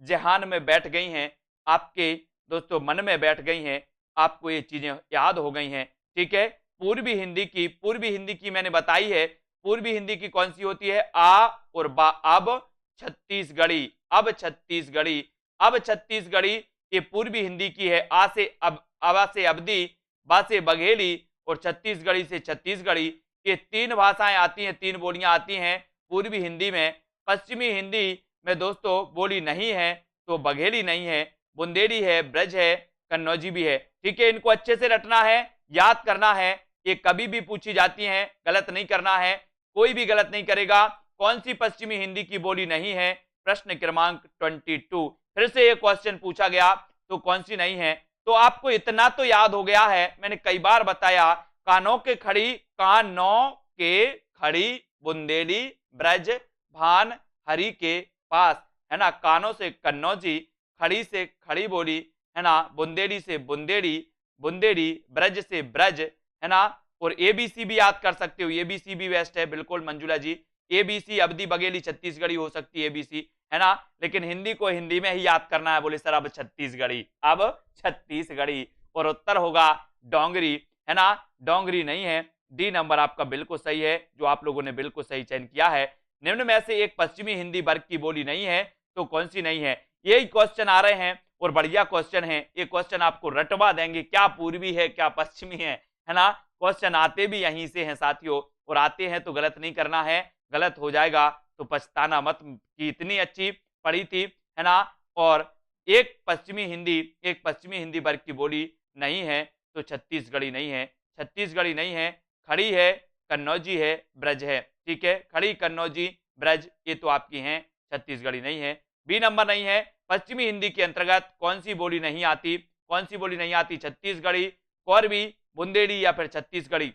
जहान में बैठ गई हैं, आपके दोस्तों मन में बैठ गई हैं, आपको ये चीजें याद हो गई हैं, ठीक है। पूर्वी हिंदी की मैंने बताई है, पूर्वी हिंदी की कौन सी होती है? आ और बा, अब छत्तीसगढ़ी, अब छत्तीसगढ़ी, अब छत्तीसगढ़ी, ये पूर्वी हिंदी की है। आ से अब, अबा से अवधी, बा से बघेली और छत्तीसगढ़ी से छत्तीसगढ़ी, ये 3 भाषाएं आती हैं, 3 बोलियां आती हैं पूर्वी हिंदी में। पश्चिमी हिंदी में दोस्तों बोली नहीं है, तो बघेली नहीं है, बुंदेली है, ब्रज है, कन्नौजी भी है, ठीक है। इनको अच्छे से रटना है, याद करना है, ये कभी भी पूछी जाती हैं, गलत नहीं करना है, कोई भी गलत नहीं करेगा। कौन सी पश्चिमी हिंदी की बोली नहीं है? प्रश्न क्रमांक 22, फिर से ये क्वेश्चन पूछा गया, तो कौन सी नहीं है? तो आपको इतना तो याद हो गया है, मैंने कई बार बताया, कानों के खड़ी, कानों के खड़ी बुंदेली ब्रज भान हरि के पास, है ना। कानों से कन्नौजी, खड़ी से खड़ी बोली, है ना, बुंदेली से बुंदेली, बुंदेली, ब्रज से ब्रज, है ना। और एबीसी भी याद कर सकते हो, एबीसी भी बेस्ट है, बिल्कुल मंजुला जी, एबीसी अवधी बघेली छत्तीसगढ़ी हो सकती है एबीसी, है ना। लेकिन हिंदी को हिंदी में ही याद करना है, बोले सर अब छत्तीसगढ़ी, अब छत्तीसगढ़ी, और उत्तर होगा डोंगरी, है ना, डोंगरी नहीं है। डी नंबर आपका बिल्कुल सही है, जो आप लोगों ने बिल्कुल सही चयन किया है। निम्न में से एक पश्चिमी हिंदी वर्ग की बोली नहीं है, तो कौन सी नहीं है? यही क्वेश्चन आ रहे हैं और बढ़िया क्वेश्चन है, ये क्वेश्चन आपको रटवा देंगे, क्या पूर्वी है क्या पश्चिमी है ना। क्वेश्चन आते भी यहीं से हैं साथियों, और आते हैं तो गलत नहीं करना है, गलत हो जाएगा तो पछताना मत कि इतनी अच्छी पढ़ी थी, है ना। और एक पश्चिमी हिंदी वर्ग की बोली नहीं है, तो छत्तीसगढ़ी नहीं है, छत्तीसगढ़ी नहीं है, खड़ी है, कन्नौजी है, ब्रज है, ठीक है। खड़ी, कन्नौजी, ब्रज, ये तो आपकी हैं, छत्तीसगढ़ी नहीं है। बी नंबर नहीं है, पश्चिमी हिंदी के अंतर्गत कौन सी बोली नहीं आती? कौन सी बोली नहीं आती? छत्तीसगढ़ी, कोरवी, बुंदेली या फिर छत्तीसगढ़ी।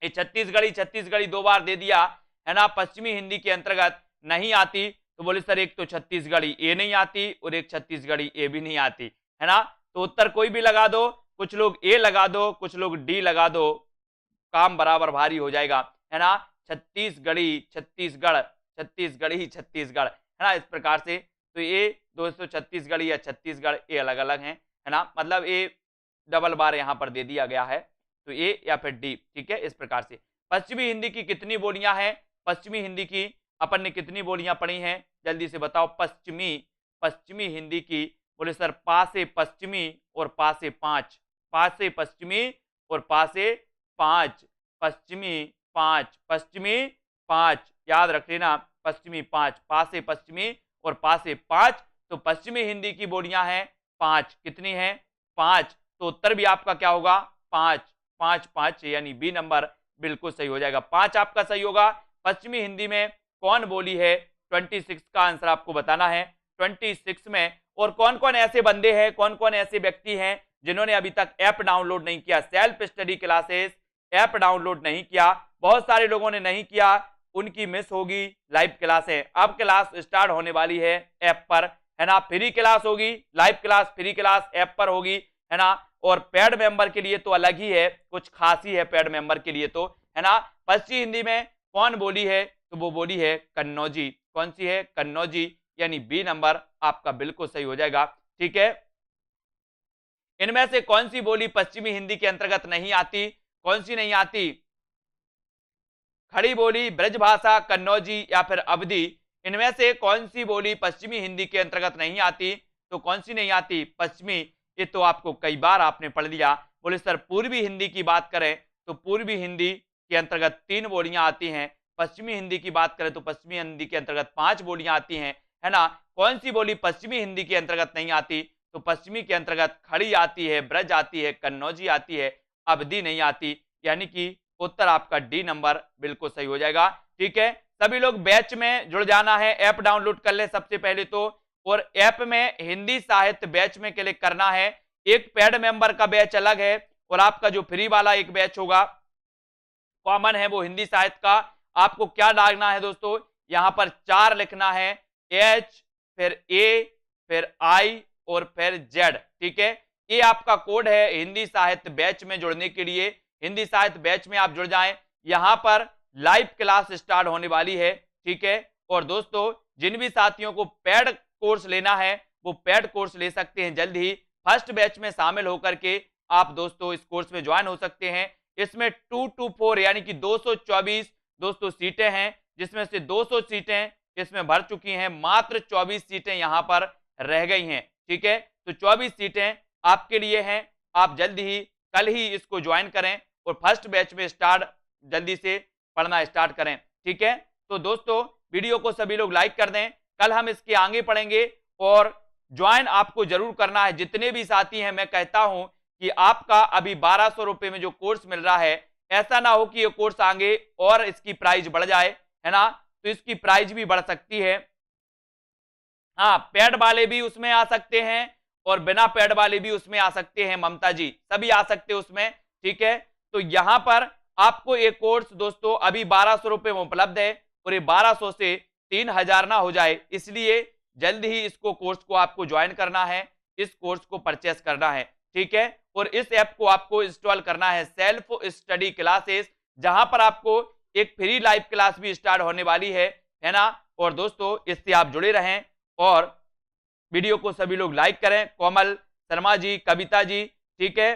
ये छत्तीसगढ़ी 2 बार दे दिया, है ना। पश्चिमी हिंदी के अंतर्गत नहीं आती, तो बोले सर एक तो छत्तीसगढ़ी ए नहीं आती और एक छत्तीसगढ़ी ए भी नहीं आती, है ना। तो उत्तर कोई भी लगा दो, कुछ लोग ए लगा दो, कुछ लोग डी लगा दो, काम बराबर भारी हो जाएगा, है ना। छत्तीसगढ़ी, छत्तीसगढ़, छत्तीसगढ़ी, छत्तीसगढ़, है ना, इस प्रकार से। तो ये दोस्तों छत्तीसगढ़ी या छत्तीसगढ़ ये अलग अलग हैं, है ना, मतलब ये डबल बार यहां पर दे दिया गया है, तो ए या फिर डी, ठीक है, इस प्रकार से। पश्चिमी हिंदी की कितनी बोलियां हैं? पश्चिमी हिंदी की अपन ने कितनी बोलियां पढ़ी हैं, जल्दी से बताओ। पश्चिमी हिंदी की, बोले सर पा से पश्चिमी और पा से 5, पा से पश्चिमी और पा से 5, पश्चिमी 5, पश्चिमी 5, याद रख लेना, पश्चिमी 5, पा से पश्चिमी और पा से 5, तो पश्चिमी हिंदी की बोलियां हैं 5, कितनी हैं? 5, तो उत्तर भी आपका क्या होगा? 5, 5, 5, यानी बी नंबर बिल्कुल सही हो जाएगा, 5 आपका सही होगा। पश्चिमी हिंदी में कौन बोली है? 26 का आंसर आपको बताना है, 26 में। और कौन कौन ऐसे बंदे हैं, कौन कौन ऐसे व्यक्ति हैं जिन्होंने अभी तक ऐप डाउनलोड नहीं किया? Self study classes app download नहीं किया, बहुत सारे लोगों ने नहीं किया, उनकी मिस होगी लाइव क्लासें। अब क्लास स्टार्ट होने वाली है ऐप पर, है ना, फ्री क्लास होगी, live class free class app पर होगी, है ना। और पेड मेंबर के लिए तो अलग ही है, कुछ खास ही है पेड मेंबर के लिए तो, है ना। पश्चिमी हिंदी में कौन बोली है, तो वो बोली है कन्नौजी। कौन सी है, कन्नौजी, यानी बी नंबर आपका बिल्कुल सही हो जाएगा। ठीक है, इनमें से कौन सी बोली पश्चिमी हिंदी के अंतर्गत नहीं आती, कौन सी नहीं आती, खड़ी बोली, ब्रजभाषा, कन्नौजी या फिर अवधी, इनमें से कौन सी बोली पश्चिमी हिंदी के अंतर्गत नहीं आती, तो कौन सी नहीं आती, पश्चिमी। ये तो आपको कई बार आपने पढ़ लिया। बोले सर पूर्वी हिंदी की बात करें तो पूर्वी हिंदी के अंतर्गत 3 बोलियां आती हैं, पश्चिमी हिंदी की बात करें तो पश्चिमी हिंदी के अंतर्गत 5 बोलियां आती हैं, है ना। कौन सी बोली पश्चिमी हिंदी के अंतर्गत नहीं आती, तो पश्चिमी के अंतर्गत खड़ी आती है, ब्रज आती है, कन्नौजी आती है, अवधि नहीं आती, यानी कि उत्तर आपका डी नंबर बिल्कुल सही हो जाएगा। ठीक है, सभी लोग बैच में जुड़ जाना है, ऐप डाउनलोड कर ले सबसे पहले तो, और ऐप में हिंदी साहित्य बैच में क्लिक करना है। एक पेड मेंबर का बैच अलग है और आपका जो फ्री वाला एक बैच होगा कॉमन है वो हिंदी साहित्य का। आपको क्या डालना है दोस्तों, यहां पर 4 लिखना है, एच फिर ए फिर आई और फिर जेड। ठीक है, ये आपका कोड है हिंदी साहित्य बैच में जुड़ने के लिए। हिंदी साहित्य बैच में आप जुड़ जाएं, यहां पर लाइव क्लास स्टार्ट होने वाली है। ठीक है, और दोस्तों जिन भी साथियों को पेड कोर्स लेना है वो पेड कोर्स ले सकते हैं जल्द ही। फर्स्ट बैच में शामिल होकर के आप दोस्तों इस कोर्स में ज्वाइन हो सकते हैं। इसमें 224 यानी कि 224 दोस्तों सीटें हैं, जिसमें से 200 सीटें इसमें भर चुकी हैं, मात्र 24 सीटें यहां पर रह गई हैं। ठीक है, तो 24 सीटें आपके लिए हैं, आप जल्द ही कल ही इसको ज्वाइन करें और फर्स्ट बैच में स्टार्ट जल्दी से पढ़ना स्टार्ट करें। ठीक है, तो दोस्तों वीडियो को सभी लोग लाइक कर दें, कल हम इसके आगे पढ़ेंगे और ज्वाइन आपको जरूर करना है। जितने भी साथी हैं मैं कहता हूं कि आपका अभी 1200 रुपए में जो कोर्स मिल रहा है, ऐसा ना हो कि ये कोर्स आगे और इसकी प्राइस बढ़ जाए, है ना, तो इसकी प्राइस भी बढ़ सकती है। हाँ, पेड वाले भी उसमें आ सकते हैं और बिना पेड वाले भी उसमें आ सकते हैं, ममता जी सभी आ सकते हैं उसमें। ठीक है, तो यहां पर आपको एक कोर्स दोस्तों अभी 1200 रुपए में उपलब्ध है और ये 1200 से 3000 ना हो जाए, इसलिए जल्द ही इसको कोर्स को आपको ज्वाइन करना है, इस कोर्स को परचेस करना है। ठीक है, और इस ऐप को आपको इंस्टॉल करना है, सेल्फ स्टडी क्लासेस, जहां पर आपको एक फ्री लाइव क्लास भी स्टार्ट होने वाली है ना। और दोस्तों इससे आप जुड़े रहें और वीडियो को सभी लोग लाइक करें। कोमल शर्मा जी, कविता जी, ठीक है,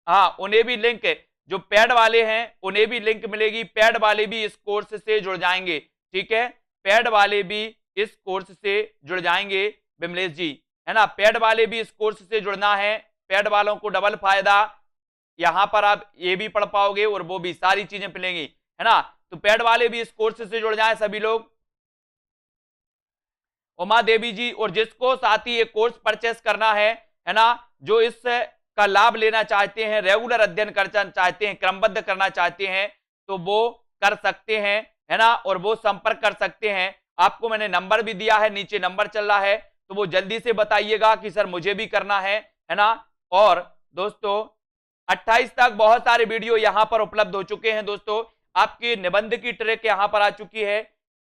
हाँ उन्हें भी लिंक, जो पेड वाले हैं उन्हें भी लिंक मिलेगी, पेड वाले भी इस कोर्स से जुड़ जाएंगे। ठीक है, पेड वाले भी इस कोर्स से जुड़ जाएंगे बिमलेश जी, है ना, पेड वाले भी इस कोर्स से जुड़ना है। पेड वालों को डबल फायदा, यहां पर आप ये भी पढ़ पाओगे और वो भी सारी चीजें मिलेंगी, है ना। तो पेड वाले भी इस कोर्स से जुड़ जाएं सभी लोग। उमा देवी जी, और जिसको साथ ही ये कोर्स परचेस करना है ना, जो इस का लाभ लेना चाहते हैं, रेगुलर अध्ययन करना चाहते हैं, क्रमबद्ध करना चाहते हैं, तो वो कर सकते हैं, है ना, और वो संपर्क कर सकते हैं। आपको मैंने नंबर भी दिया है, नीचे नंबर चल रहा है, तो वो जल्दी से बताइएगा कि सर मुझे भी करना है ना। और दोस्तों 28 तक बहुत सारे वीडियो यहां पर उपलब्ध हो चुके हैं दोस्तों। आपकी निबंध की ट्रैक यहां पर आ चुकी है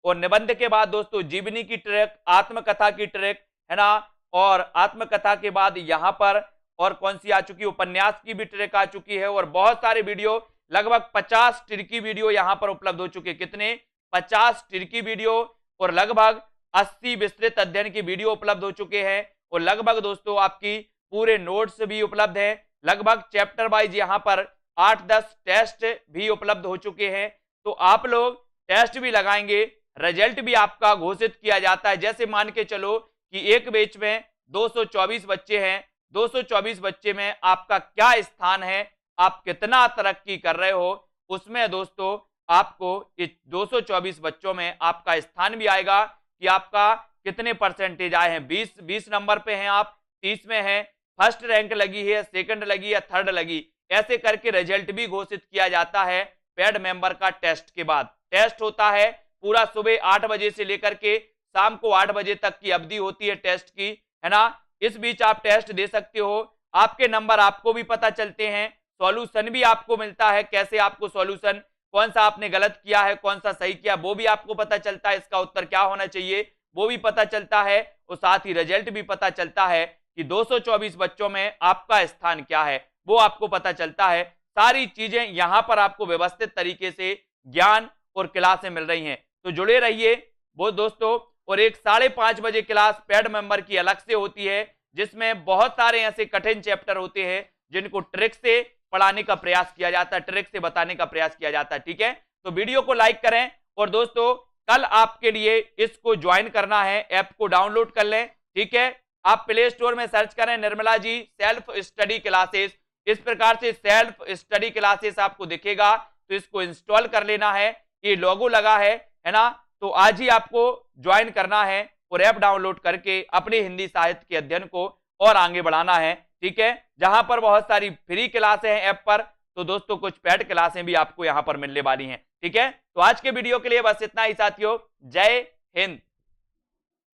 और निबंध के बाद दोस्तों जीवनी की ट्रैक, आत्मकथा की ट्रैक, है ना, और आत्मकथा के बाद यहां पर और कौन सी आ चुकी है, उपन्यास की भी ट्रैक आ चुकी है और बहुत सारे वीडियो, लगभग 50 ट्रिकी वीडियो यहां पर उपलब्ध हो चुके हैं। कितने, 50 ट्रिकी वीडियो और लगभग 80 विस्तृत अध्ययन की वीडियो उपलब्ध हो चुके हैं और लगभग दोस्तों आपकी पूरे नोट्स भी उपलब्ध है। लगभग चैप्टर वाइज यहाँ पर 8-10 टेस्ट भी उपलब्ध हो चुके हैं। तो आप लोग टेस्ट भी लगाएंगे, रिजल्ट भी आपका घोषित किया जाता है। जैसे मान के चलो कि एक बैच में 224 बच्चे हैं, 224 बच्चे में आपका क्या स्थान है, आप कितना तरक्की कर रहे हो, उसमें दोस्तों आपको इस 224 बच्चों में आपका स्थान भी आएगा कि आपका कितने परसेंटेज आए हैं। 20 नंबर पे हैं आप, 30 में हैं, फर्स्ट रैंक लगी है, सेकंड लगी या थर्ड लगी, ऐसे करके रिजल्ट भी घोषित किया जाता है। पेड मेंबर का टेस्ट के बाद टेस्ट होता है, पूरा सुबह 8 बजे से लेकर के शाम को 8 बजे तक की अवधि होती है टेस्ट की, है ना। इस बीच आप टेस्ट दे सकते हो, आपके नंबर आपको भी पता चलते हैं, सॉल्यूशन भी आपको मिलता है, कैसे आपको सॉल्यूशन, कौन सा आपने गलत किया है, कौन सा सही किया वो भी आपको पता चलता है, इसका उत्तर क्या होना चाहिए वो भी पता चलता है, और साथ ही रिजल्ट भी पता चलता है कि 224 बच्चों में आपका स्थान क्या है वो आपको पता चलता है। सारी चीजें यहां पर आपको व्यवस्थित तरीके से ज्ञान और क्लासें मिल रही हैं, तो जुड़े रहिए वो दोस्तों। और एक 5:30 बजे क्लास पेड मेंबर की अलग से होती है, जिसमें बहुत सारे ऐसे कठिन चैप्टर होते हैं जिनको ट्रिक से पढ़ाने का प्रयास किया जाता है, ट्रिक से बताने का प्रयास किया जाता है। ठीक है, तो वीडियो को लाइक करें, और दोस्तों कल आपके लिए इसको ज्वाइन करना है, ऐप को डाउनलोड कर लें। ठीक है, आप प्ले स्टोर में सर्च करें Nirmala ji self study classes, इस प्रकार से सेल्फ स्टडी क्लासेस आपको दिखेगा, तो इसको इंस्टॉल कर लेना है। ये लोगो लगा है ना, तो आज ही आपको ज्वाइन करना है और ऐप डाउनलोड करके अपने हिंदी साहित्य के अध्ययन को और आगे बढ़ाना है। ठीक है, जहां पर बहुत सारी फ्री क्लासें हैं ऐप पर, तो दोस्तों कुछ पेड क्लासें भी आपको यहां पर मिलने वाली हैं। ठीक है, तो आज के वीडियो के लिए बस इतना ही साथियों, जय हिंद।